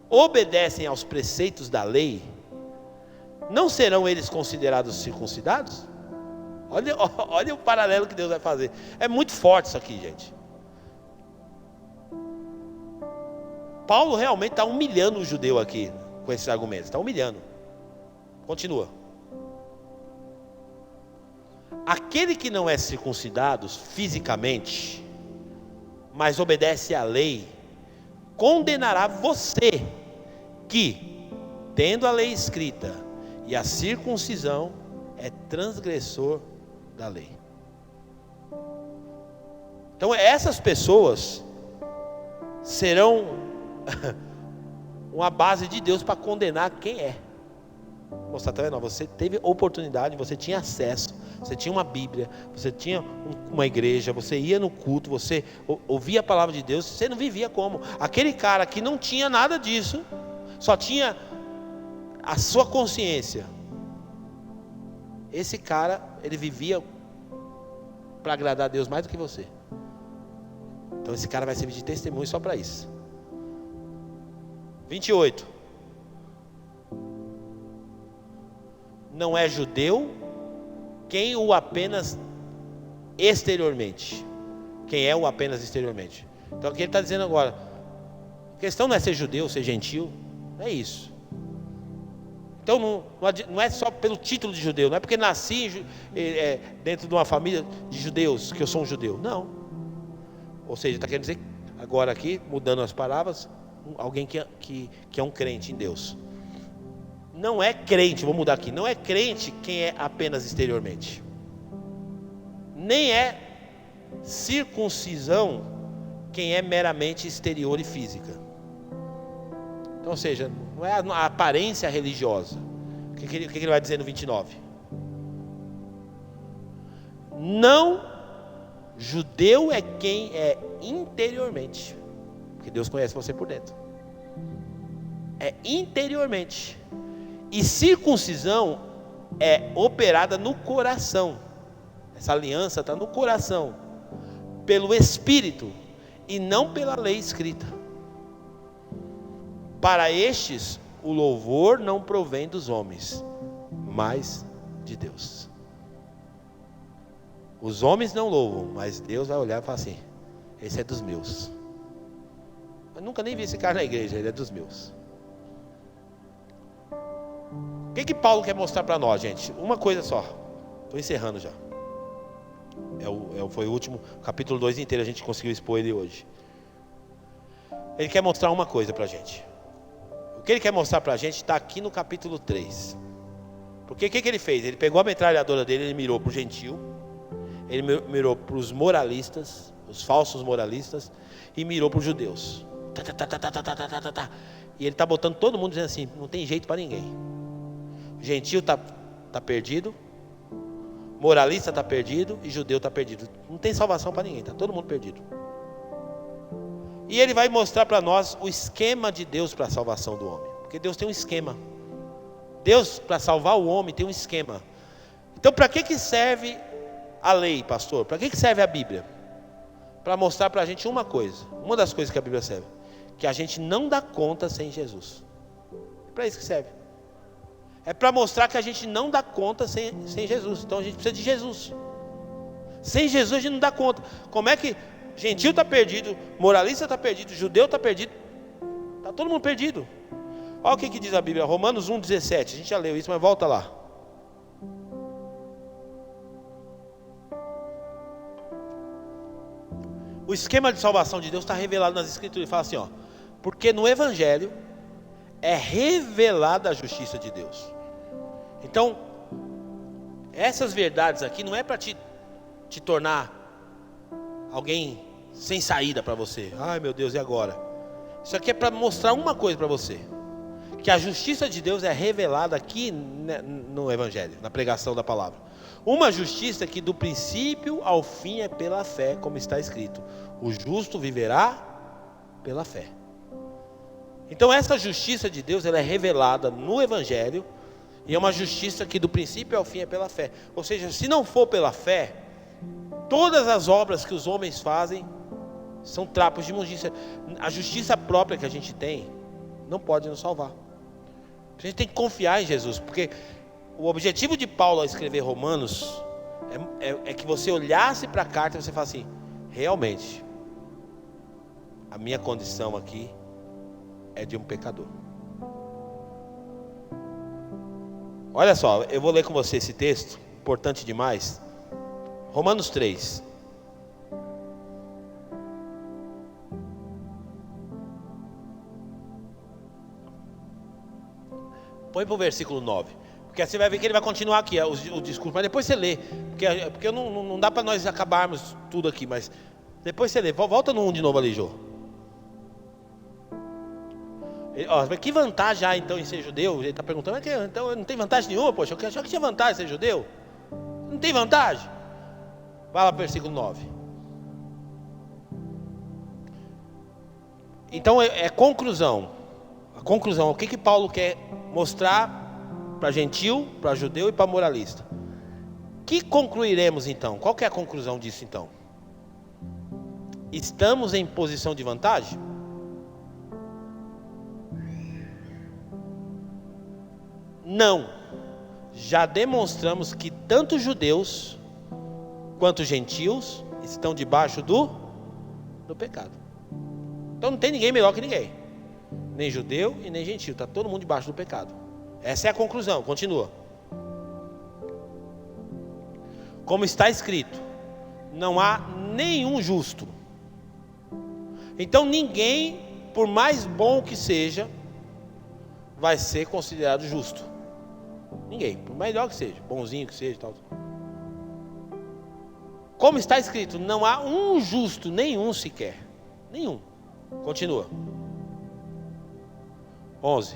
Speaker 1: obedecem aos preceitos da lei, não serão eles considerados circuncidados? Olha o paralelo que Deus vai fazer. É muito forte isso aqui, gente. Paulo realmente está humilhando o judeu aqui com esses argumentos, está humilhando. Continua. Aquele que não é circuncidado fisicamente, mas obedece à lei, condenará você, que, tendo a lei escrita e a circuncisão, é transgressor da lei. Então essas pessoas serão uma base de Deus para condenar quem é. Mostrar, tá vendo? Você teve oportunidade, você tinha acesso, você tinha uma Bíblia, você tinha uma igreja, você ia no culto, você ouvia a palavra de Deus, você não vivia como? Aquele cara que não tinha nada disso, só tinha a sua consciência. Esse cara, ele vivia para agradar a Deus mais do que você. Então esse cara vai servir de testemunho só para isso. 28. Não é judeu quem o apenas exteriormente. Quem é o apenas exteriormente. Então o que ele está dizendo agora? A questão não é ser judeu, ser gentil. Não é isso. Então não é só pelo título de judeu. Não é porque nasci dentro de uma família de judeus que eu sou um judeu. Não. Ou seja, está querendo dizer agora aqui, mudando as palavras, alguém que é um crente em Deus. Não é crente, vou mudar aqui, não é crente quem é apenas exteriormente. Nem é circuncisão quem é meramente exterior e física. Então, ou seja, não é a aparência religiosa. O que ele vai dizer no 29? Não, judeu é quem é interiormente, porque Deus conhece você por dentro. É interiormente. E circuncisão é operada no coração. Essa aliança está no coração, pelo Espírito, e não pela lei escrita. Para estes, o louvor não provém dos homens, mas de Deus. Os homens não louvam, mas Deus vai olhar e falar assim: esse é dos meus. Eu nunca nem vi esse cara na igreja, ele é dos meus. O que Paulo quer mostrar para nós, gente? Uma coisa só. Estou encerrando já. Foi o último, capítulo 2 inteiro, a gente conseguiu expor ele hoje. Ele quer mostrar uma coisa para a gente. O que ele quer mostrar para a gente está aqui no capítulo 3. Porque o que ele fez? Ele pegou a metralhadora dele, ele mirou para o gentil, ele mirou para os moralistas, os falsos moralistas, e mirou para os judeus. E ele está botando todo mundo dizendo assim: não tem jeito para ninguém. Gentil está perdido, moralista está perdido e judeu está perdido. Não tem salvação para ninguém, está todo mundo perdido. E ele vai mostrar para nós o esquema de Deus para a salvação do homem. Porque Deus tem um esquema. Deus, para salvar o homem, tem um esquema. Então para que serve a lei, pastor? Para que serve a Bíblia? Para mostrar para a gente uma coisa. Uma das coisas que a Bíblia serve: que a gente não dá conta sem Jesus. Para isso que serve. É para mostrar que a gente não dá conta sem Jesus. Então a gente precisa de Jesus. Sem Jesus a gente não dá conta. Como é que gentil está perdido, moralista está perdido, judeu está perdido, está todo mundo perdido. Olha o que diz a Bíblia, Romanos 1,17. A gente já leu isso, mas volta lá. O esquema de salvação de Deus está revelado nas Escrituras. Ele fala assim, ó, porque no Evangelho é revelada a justiça de Deus. Então, essas verdades aqui não é para te tornar alguém sem saída para você. Ai meu Deus, e agora? Isso aqui é para mostrar uma coisa para você. Que a justiça de Deus é revelada aqui no Evangelho, na pregação da palavra. Uma justiça que do princípio ao fim é pela fé, como está escrito. O justo viverá pela fé. Então essa justiça de Deus, ela é revelada no Evangelho. E é uma justiça que do princípio ao fim é pela fé. Ou seja, se não for pela fé, todas as obras que os homens fazem são trapos de imundícia. A justiça própria que a gente tem não pode nos salvar. A gente tem que confiar em Jesus, porque o objetivo de Paulo ao escrever Romanos é que você olhasse para a carta e você falasse assim, realmente, a minha condição aqui é de um pecador. Olha só, eu vou ler com você esse texto, importante demais. Romanos 3. Põe para o versículo 9. Porque você vai ver que ele vai continuar aqui o discurso. Mas depois você lê. Porque não dá para nós acabarmos tudo aqui. Mas depois você lê. Volta no 1 de novo ali, Jô. Que vantagem há então em ser judeu? Ele está perguntando. Então não tem vantagem nenhuma, poxa. Eu achava que tinha vantagem ser judeu. Não tem vantagem? Vai lá para o versículo 9. Então é conclusão. A conclusão, o que Paulo quer mostrar para gentil, para judeu e para moralista? Que concluiremos então? Qual que é a conclusão disso então? Estamos em posição de vantagem? Não. Já demonstramos que tanto judeus quanto gentios estão debaixo do pecado. Então não tem ninguém melhor que ninguém. Nem judeu e nem gentio. Está todo mundo debaixo do pecado. Essa é a conclusão. Continua. Como está escrito, não há nenhum justo. Então ninguém, por mais bom que seja, vai ser considerado justo. Ninguém, por melhor que seja, bonzinho que seja, tal. Como está escrito, não há um justo, nenhum sequer. Nenhum. Continua. 11.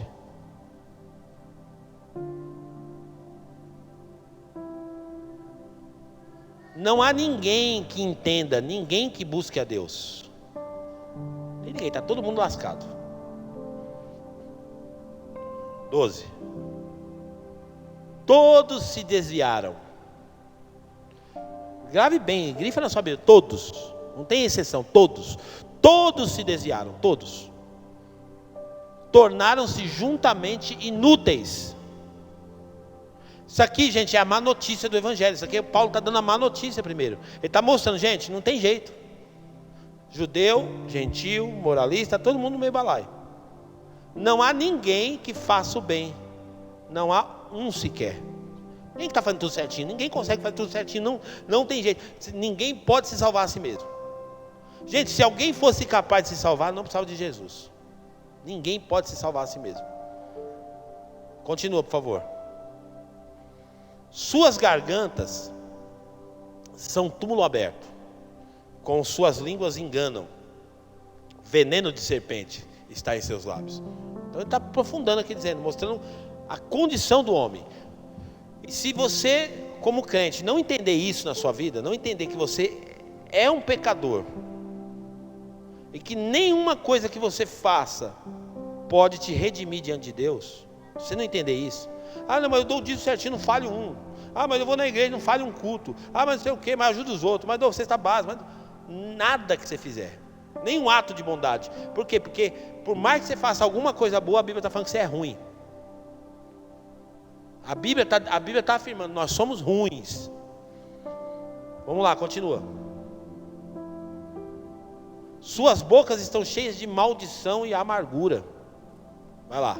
Speaker 1: Não há ninguém que entenda, ninguém que busque a Deus. Não tem ninguém, está todo mundo lascado. 12. Todos se desviaram. Grave bem, grifa na sua Bíblia, todos. Não tem exceção, todos. Todos se desviaram, todos. Tornaram-se juntamente inúteis. Isso aqui, gente, é a má notícia do Evangelho. Isso aqui, Paulo está dando a má notícia primeiro. Ele está mostrando, gente, não tem jeito. Judeu, gentil, moralista, todo mundo no meio balaio. Não há ninguém que faça o bem. Não há um sequer. Ninguém está fazendo tudo certinho. Ninguém consegue fazer tudo certinho. Não tem jeito. Ninguém pode se salvar a si mesmo. Gente, se alguém fosse capaz de se salvar, não precisava de Jesus. Ninguém pode se salvar a si mesmo. Continua, por favor. Suas gargantas são túmulo aberto. Com suas línguas enganam. Veneno de serpente está em seus lábios. Então ele está aprofundando aqui, dizendo, mostrando a condição do homem. E se você, como crente, não entender isso na sua vida, não entender que você é um pecador, e que nenhuma coisa que você faça pode te redimir diante de Deus, se você não entender isso, não, mas eu dou o dízimo certinho, não falho um. Mas eu vou na igreja, não falho um culto. Mas não sei o que, mas ajuda os outros. Mas dou cesta básica. Nada que você fizer, nenhum ato de bondade. Por quê? Porque por mais que você faça alguma coisa boa, a Bíblia está falando que você é ruim. A Bíblia está afirmando, nós somos ruins. Vamos lá, continua. Suas bocas estão cheias de maldição e amargura. Vai lá.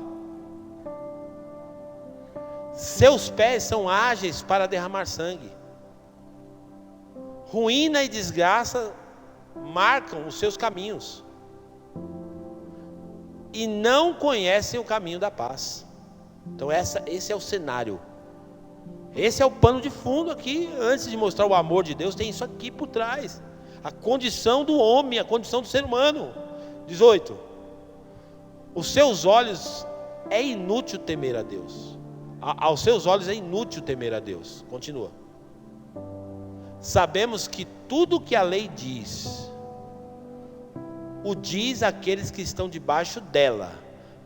Speaker 1: Seus pés são ágeis para derramar sangue. Ruína e desgraça marcam os seus caminhos. E não conhecem o caminho da paz. Então esse é o cenário. Esse é o pano de fundo aqui. Antes de mostrar o amor de Deus, tem isso aqui por trás. A condição do homem, a condição do ser humano. 18. Os seus olhos é inútil temer a Deus. Aos seus olhos é inútil temer a Deus. Continua. Sabemos que tudo que a lei diz, o diz àqueles que estão debaixo dela,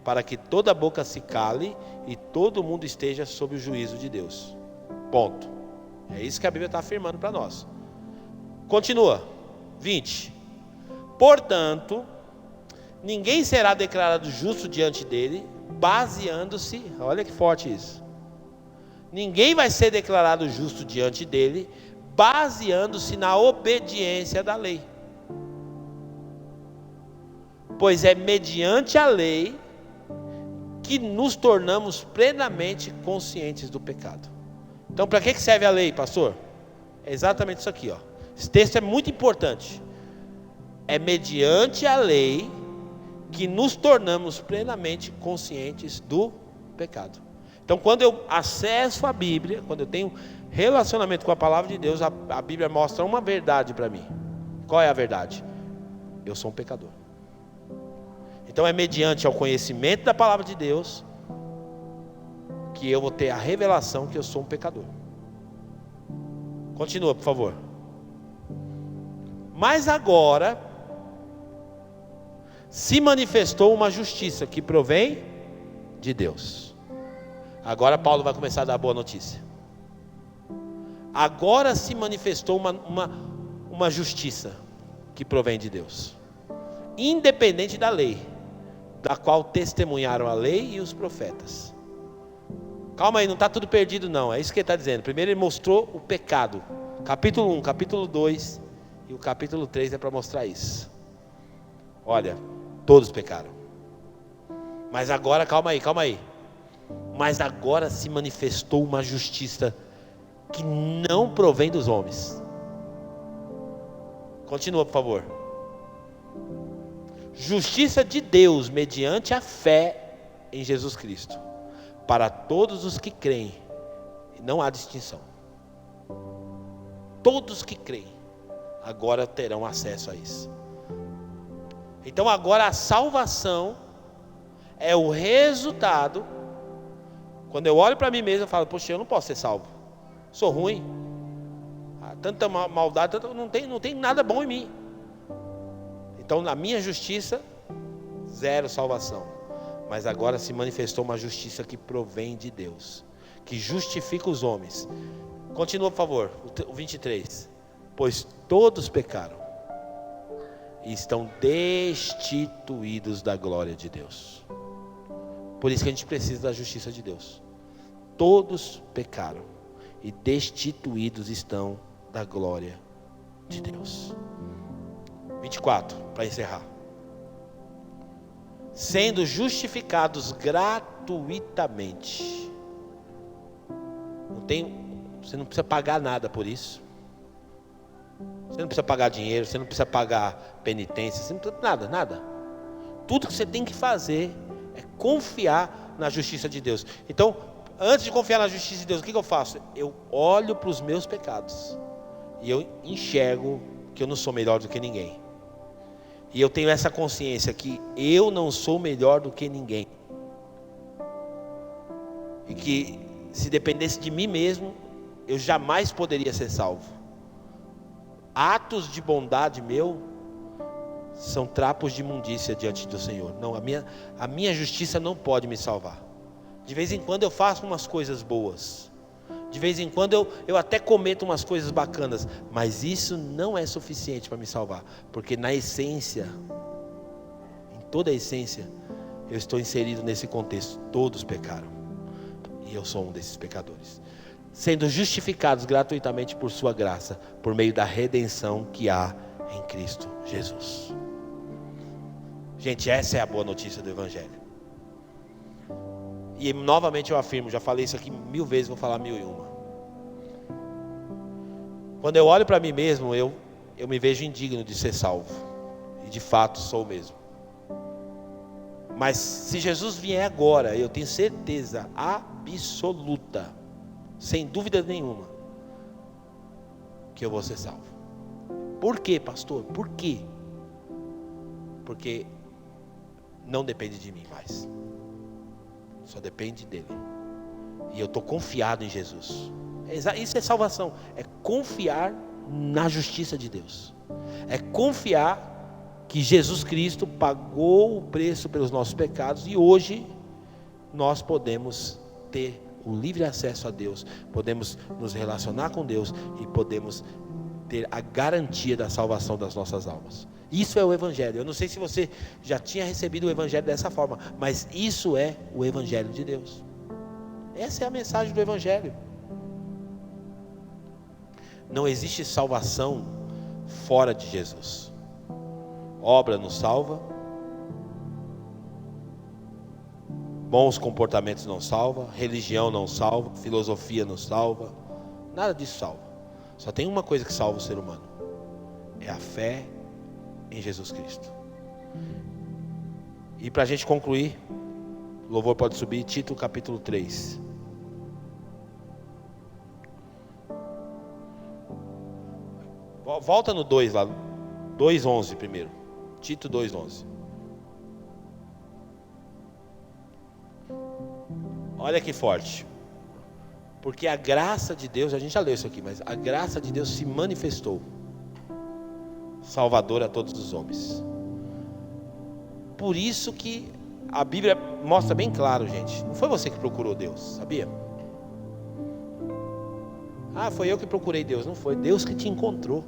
Speaker 1: para que toda boca se cale e todo mundo esteja sob o juízo de Deus. Ponto. É isso que a Bíblia está afirmando para nós. Continua. 20. Portanto, ninguém será declarado justo diante dele, baseando-se, olha que forte isso. Ninguém vai ser declarado justo diante dele, baseando-se na obediência da lei. Pois é mediante a lei que nos tornamos plenamente conscientes do pecado. Então, para que serve a lei, pastor? É exatamente isso aqui, ó. Esse texto é muito importante. É mediante a lei que nos tornamos plenamente conscientes do pecado. Então, quando eu acesso a Bíblia, quando eu tenho relacionamento com a palavra de Deus, a Bíblia mostra uma verdade para mim. Qual é a verdade? Eu sou um pecador. Então é mediante ao conhecimento da palavra de Deus que eu vou ter a revelação que eu sou um pecador. Continua, por favor. Mas agora se manifestou uma justiça que provém de Deus. Agora Paulo vai começar a dar a boa notícia. Agora se manifestou uma justiça que provém de Deus, independente da lei, da qual testemunharam a lei e os profetas. Calma aí, não está tudo perdido não, é isso que ele está dizendo. Primeiro ele mostrou o pecado, capítulo 1, capítulo 2 e o capítulo 3 é para mostrar isso. Olha, todos pecaram. Mas agora, calma aí. Mas agora se manifestou uma justiça que não provém dos homens. Continua, por favor. Justiça de Deus mediante a fé em Jesus Cristo, para todos os que creem, não há distinção. Todos que creem agora terão acesso a isso. Então agora a salvação é o resultado. Quando eu olho para mim mesmo, eu falo, poxa, eu não posso ser salvo, sou ruim, tanta maldade, não tem nada bom em mim. Então na minha justiça, zero salvação. Mas agora se manifestou uma justiça que provém de Deus, que justifica os homens. Continua, por favor, o 23. Pois todos pecaram e estão destituídos da glória de Deus. Por isso que a gente precisa da justiça de Deus. Todos pecaram e destituídos estão da glória de Deus. 24, para encerrar. Sendo justificados gratuitamente. Você não precisa pagar nada por isso. Você não precisa pagar dinheiro, você não precisa pagar penitência, você não precisa nada. Tudo que você tem que fazer é confiar na justiça de Deus. Então, antes de confiar na justiça de Deus, o que eu faço? Eu olho para os meus pecados e eu enxergo que eu não sou melhor do que ninguém. E eu tenho essa consciência que eu não sou melhor do que ninguém. E que se dependesse de mim mesmo, eu jamais poderia ser salvo. Atos de bondade meu são trapos de imundícia diante do Senhor. Não, a minha justiça não pode me salvar. De vez em quando eu faço umas coisas boas. De vez em quando eu até cometo umas coisas bacanas. Mas isso não é suficiente para me salvar. Porque na essência, em toda a essência, eu estou inserido nesse contexto. Todos pecaram e eu sou um desses pecadores, sendo justificados gratuitamente por sua graça, por meio da redenção que há em Cristo Jesus. Gente, essa é a boa notícia do Evangelho. E novamente eu afirmo, já falei isso aqui 1000 vezes, vou falar 1001. Quando eu olho para mim mesmo, eu me vejo indigno de ser salvo. E de fato sou mesmo. Mas se Jesus vier agora, eu tenho certeza absoluta, sem dúvida nenhuma, que eu vou ser salvo. Por quê, pastor? Por quê? Porque não depende de mim mais. Só depende dele. E eu estou confiado em Jesus. Isso é salvação. É confiar na justiça de Deus. É confiar que Jesus Cristo pagou o preço pelos nossos pecados. E hoje nós podemos ter o livre acesso a Deus. Podemos nos relacionar com Deus. E podemos ter a garantia da salvação das nossas almas. Isso é o Evangelho. Eu não sei se você já tinha recebido o Evangelho dessa forma, mas isso é o Evangelho de Deus. Essa é a mensagem do Evangelho. Não existe salvação fora de Jesus. Obra não salva. Bons comportamentos não salva. Religião não salva. Filosofia não salva. Nada disso salva. Só tem uma coisa que salva o ser humano. É a fé em Jesus Cristo. E para a gente concluir, o louvor pode subir, Tito capítulo 3. Volta no 2 lá, 2:11 primeiro. Tito 2:11. Olha que forte. Porque a graça de Deus, a gente já leu isso aqui, mas a graça de Deus se manifestou salvador a todos os homens. Por isso que a Bíblia mostra bem claro, gente. Não foi você que procurou Deus, sabia? Foi eu que procurei Deus. Não foi Deus que te encontrou.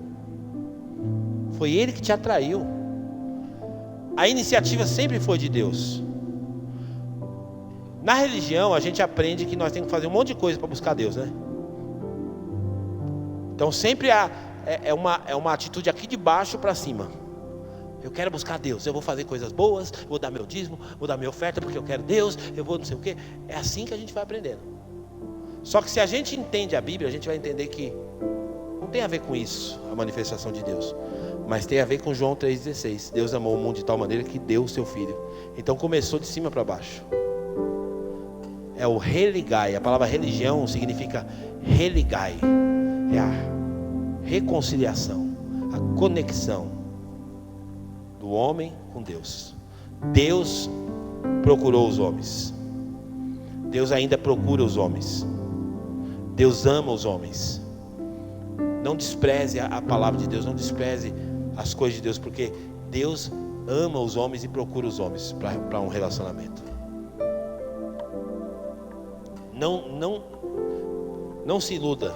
Speaker 1: Foi Ele que te atraiu. A iniciativa sempre foi de Deus. Na religião a gente aprende que nós temos que fazer um monte de coisa para buscar Deus, né? Então sempre é uma atitude aqui de baixo para cima. Eu quero buscar Deus, eu vou fazer coisas boas, vou dar meu dízimo, vou dar minha oferta porque eu quero Deus, eu vou não sei o quê. É assim que a gente vai aprendendo. Só que se a gente entende a Bíblia, a gente vai entender que não tem a ver com isso, a manifestação de Deus, mas tem a ver com João 3,16. Deus amou o mundo de tal maneira que deu o seu Filho. Então começou de cima para baixo. É o religai. A palavra religião significa religai. É a reconciliação, a conexão do homem com Deus. Deus procurou os homens. Deus ainda procura os homens. Deus ama os homens. Não despreze a palavra de Deus, não despreze as coisas de Deus, porque Deus ama os homens e procura os homens para um relacionamento. Não se iluda.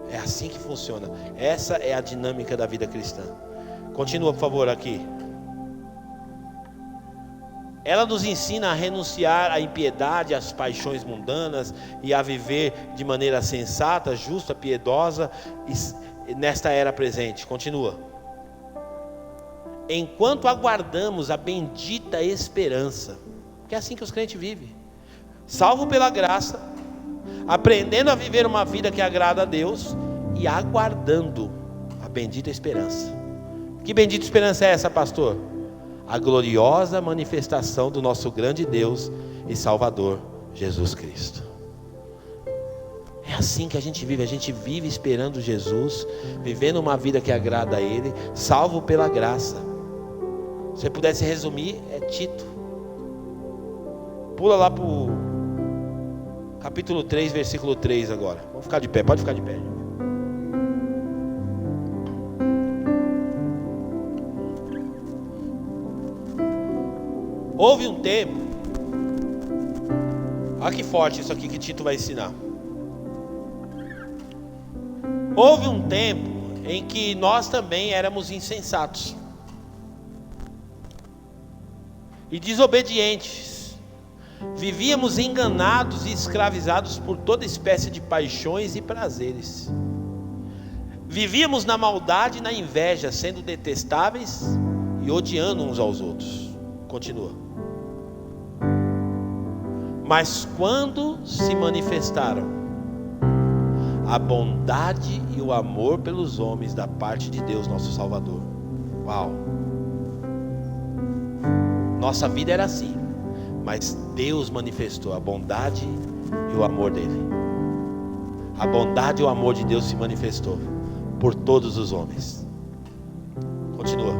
Speaker 1: É assim que funciona. Essa é a dinâmica da vida cristã. Continua, por favor, aqui. Ela nos ensina a renunciar à impiedade, às paixões mundanas e a viver de maneira sensata, justa, piedosa nesta era presente. Continua. Enquanto aguardamos a bendita esperança, que é assim que os crentes vivem. Salvo pela graça, aprendendo a viver uma vida que agrada a Deus e aguardando a bendita esperança. Que bendita esperança é essa, pastor? A gloriosa manifestação do nosso grande Deus e Salvador, Jesus Cristo. É assim que a gente vive esperando Jesus, vivendo uma vida que agrada a Ele, salvo pela graça. Se você pudesse resumir, é Tito. Pula lá para o capítulo 3, versículo 3 agora. Vamos ficar de pé, pode ficar de pé. Houve um tempo, olha que forte isso aqui que Tito vai ensinar. Houve um tempo em que nós também éramos insensatos e desobedientes, Vivíamos enganados e escravizados por toda espécie de paixões e prazeres. Vivíamos na maldade e na inveja, sendo detestáveis e odiando uns aos outros. Continua. Mas quando se manifestaram a bondade e o amor pelos homens da parte de Deus, nosso Salvador. Uau! Nossa vida era assim, mas Deus manifestou a bondade e o amor dele. A bondade e o amor de Deus se manifestou por todos os homens. Continua.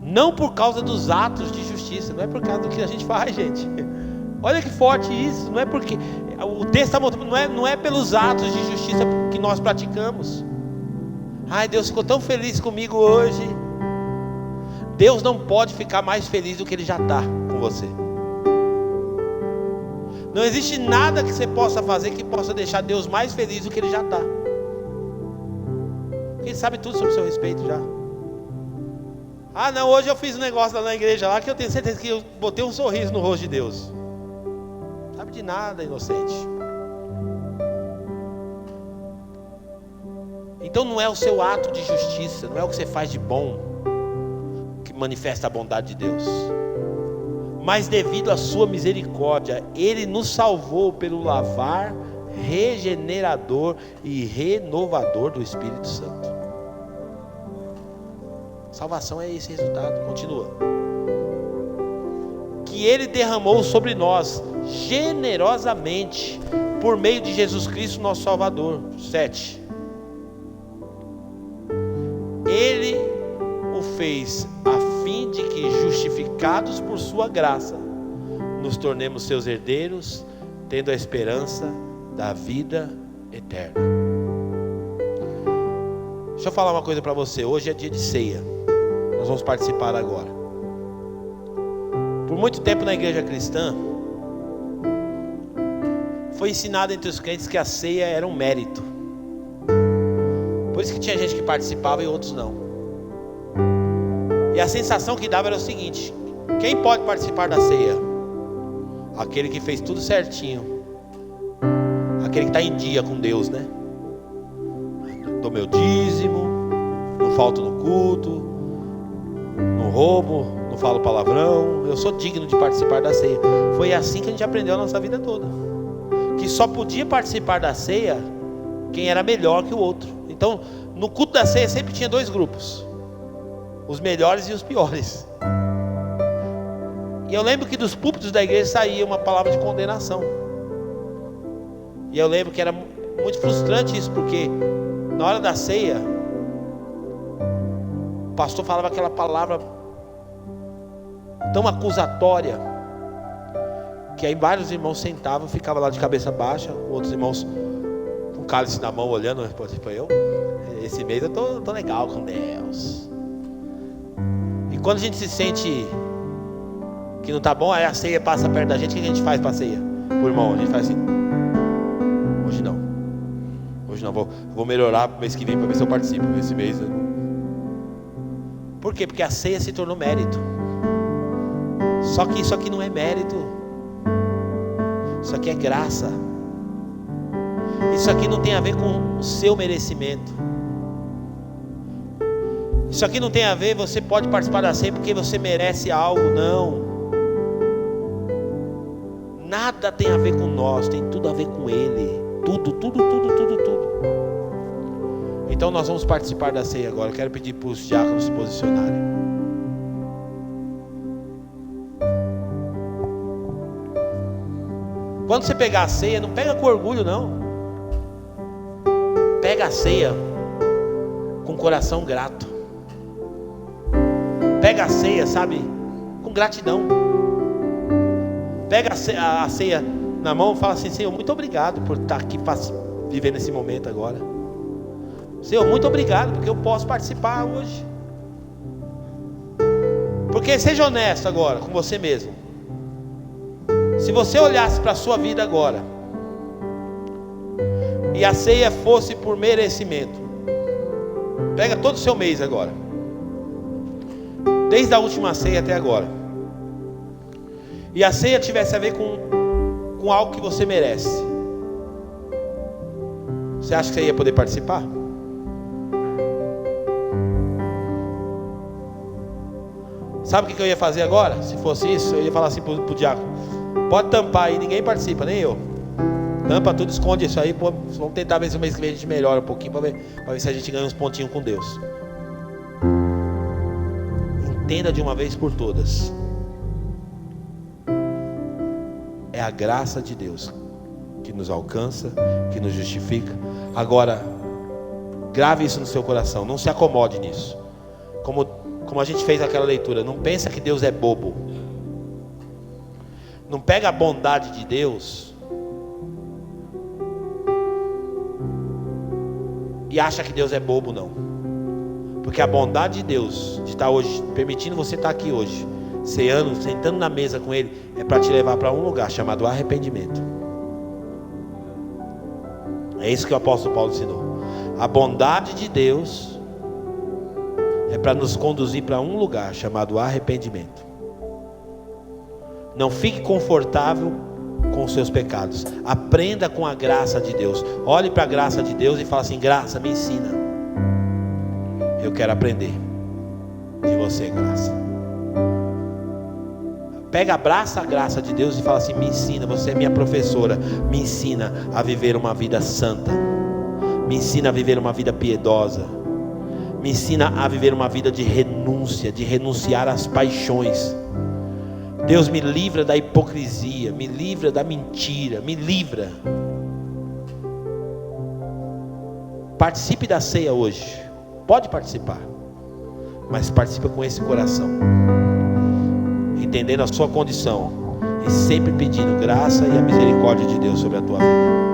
Speaker 1: Não por causa dos atos de justiça, não é por causa do que a gente faz, gente. Olha que forte isso. Não é porque o texto está mostrando, não é pelos atos de justiça que nós praticamos. Ai, Deus ficou tão feliz comigo hoje. Deus não pode ficar mais feliz do que Ele já está com você. Não existe nada que você possa fazer que possa deixar Deus mais feliz do que Ele já está. Ele sabe tudo sobre o seu respeito já. Ah não, hoje eu fiz um negócio lá na igreja lá que eu tenho certeza que eu botei um sorriso no rosto de Deus. Não sabe de nada, inocente. Então não é o seu ato de justiça, não é o que você faz de bom que manifesta a bondade de Deus. Mas devido à sua misericórdia, Ele nos salvou pelo lavar regenerador e renovador do Espírito Santo. Salvação é esse resultado. Continua. Que Ele derramou sobre nós generosamente por meio de Jesus Cristo, nosso Salvador. 7. Ele o fez a fim de que, justificados por sua graça, nos tornemos seus herdeiros, tendo a esperança da vida eterna. Deixa eu falar uma coisa para você. Hoje é dia de ceia. Nós vamos participar agora. Por muito tempo na igreja cristã foi ensinado entre os crentes que a ceia era um mérito. Por isso que tinha gente que participava e outros não. E a sensação que dava era o seguinte: quem pode participar da ceia? Aquele que fez tudo certinho, aquele que está em dia com Deus, né? Dou meu dízimo, não falto no culto, não roubo, não falo palavrão, eu sou digno de participar da ceia. Foi assim que a gente aprendeu a nossa vida toda, que só podia participar da ceia quem era melhor que o outro. Então no culto da ceia sempre tinha dois grupos, os melhores e os piores. E eu lembro que dos púlpitos da igreja saía uma palavra de condenação. E eu lembro que era muito frustrante isso, porque na hora da ceia o pastor falava aquela palavra tão acusatória, que aí vários irmãos sentavam, ficavam lá de cabeça baixa, outros irmãos com cálice na mão olhando. Foi eu? Esse mês eu tô legal com Deus. E quando a gente se sente que não tá bom, aí a ceia passa perto da gente. O que a gente faz pra ceia? Pro irmão, a gente faz assim: hoje não, vou melhorar pro mês que vem para ver se eu participo. Esse mês eu... Por quê? Porque a ceia se tornou mérito. Só que isso aqui não é mérito, isso aqui é graça. Isso aqui não tem a ver com o seu merecimento. Isso aqui não tem a ver, você pode participar da ceia porque você merece algo. Não. Nada tem a ver com nós, tem tudo a ver com Ele. Tudo. Então nós vamos participar da ceia agora. Eu quero pedir para os diáconos se posicionarem. Quando você pegar a ceia, não pega com orgulho não. Pega a ceia com coração grato. Pega a ceia, sabe, com gratidão. Pega a ceia na mão e fala assim: Senhor, muito obrigado por estar aqui vivendo esse momento agora. Senhor, muito obrigado porque eu posso participar hoje. Porque seja honesto agora com você mesmo. Se você olhasse para a sua vida agora e a ceia fosse por merecimento, pega todo o seu mês agora, desde a última ceia até agora, e a ceia tivesse a ver com algo que você merece, você acha que você ia poder participar? Sabe o que eu ia fazer agora? Se fosse isso, eu ia falar assim pro diácono: pode tampar aí, ninguém participa, nem eu. Tampa tudo, esconde isso aí. Pô, vamos tentar ver se o mês que vem a gente melhora um pouquinho, para ver se a gente ganha uns pontinhos com Deus. Entenda de uma vez por todas: é a graça de Deus que nos alcança, que nos justifica. Agora, grave isso no seu coração, não se acomode nisso. Como a gente fez aquela leitura, não pensa que Deus é bobo. Não pega a bondade de Deus e acha que Deus é bobo, não. Porque a bondade de Deus de estar hoje, permitindo você estar aqui hoje, ceando, sentando na mesa com Ele, é para te levar para um lugar chamado arrependimento. É isso que o apóstolo Paulo ensinou. A bondade de Deus é para nos conduzir para um lugar chamado arrependimento. Não fique confortável com os seus pecados. Aprenda com a graça de Deus. Olhe para a graça de Deus e fala assim: graça, me ensina. Eu quero aprender de você, graça. Abraça a graça de Deus e fala assim: me ensina, você é minha professora. Me ensina a viver uma vida santa. Me ensina a viver uma vida piedosa. Me ensina a viver uma vida de renúncia, de renunciar às paixões. Deus, me livra da hipocrisia, me livra da mentira, me livra. Participe da ceia hoje. Pode participar, mas participe com esse coração, entendendo a sua condição e sempre pedindo graça e a misericórdia de Deus sobre a tua vida.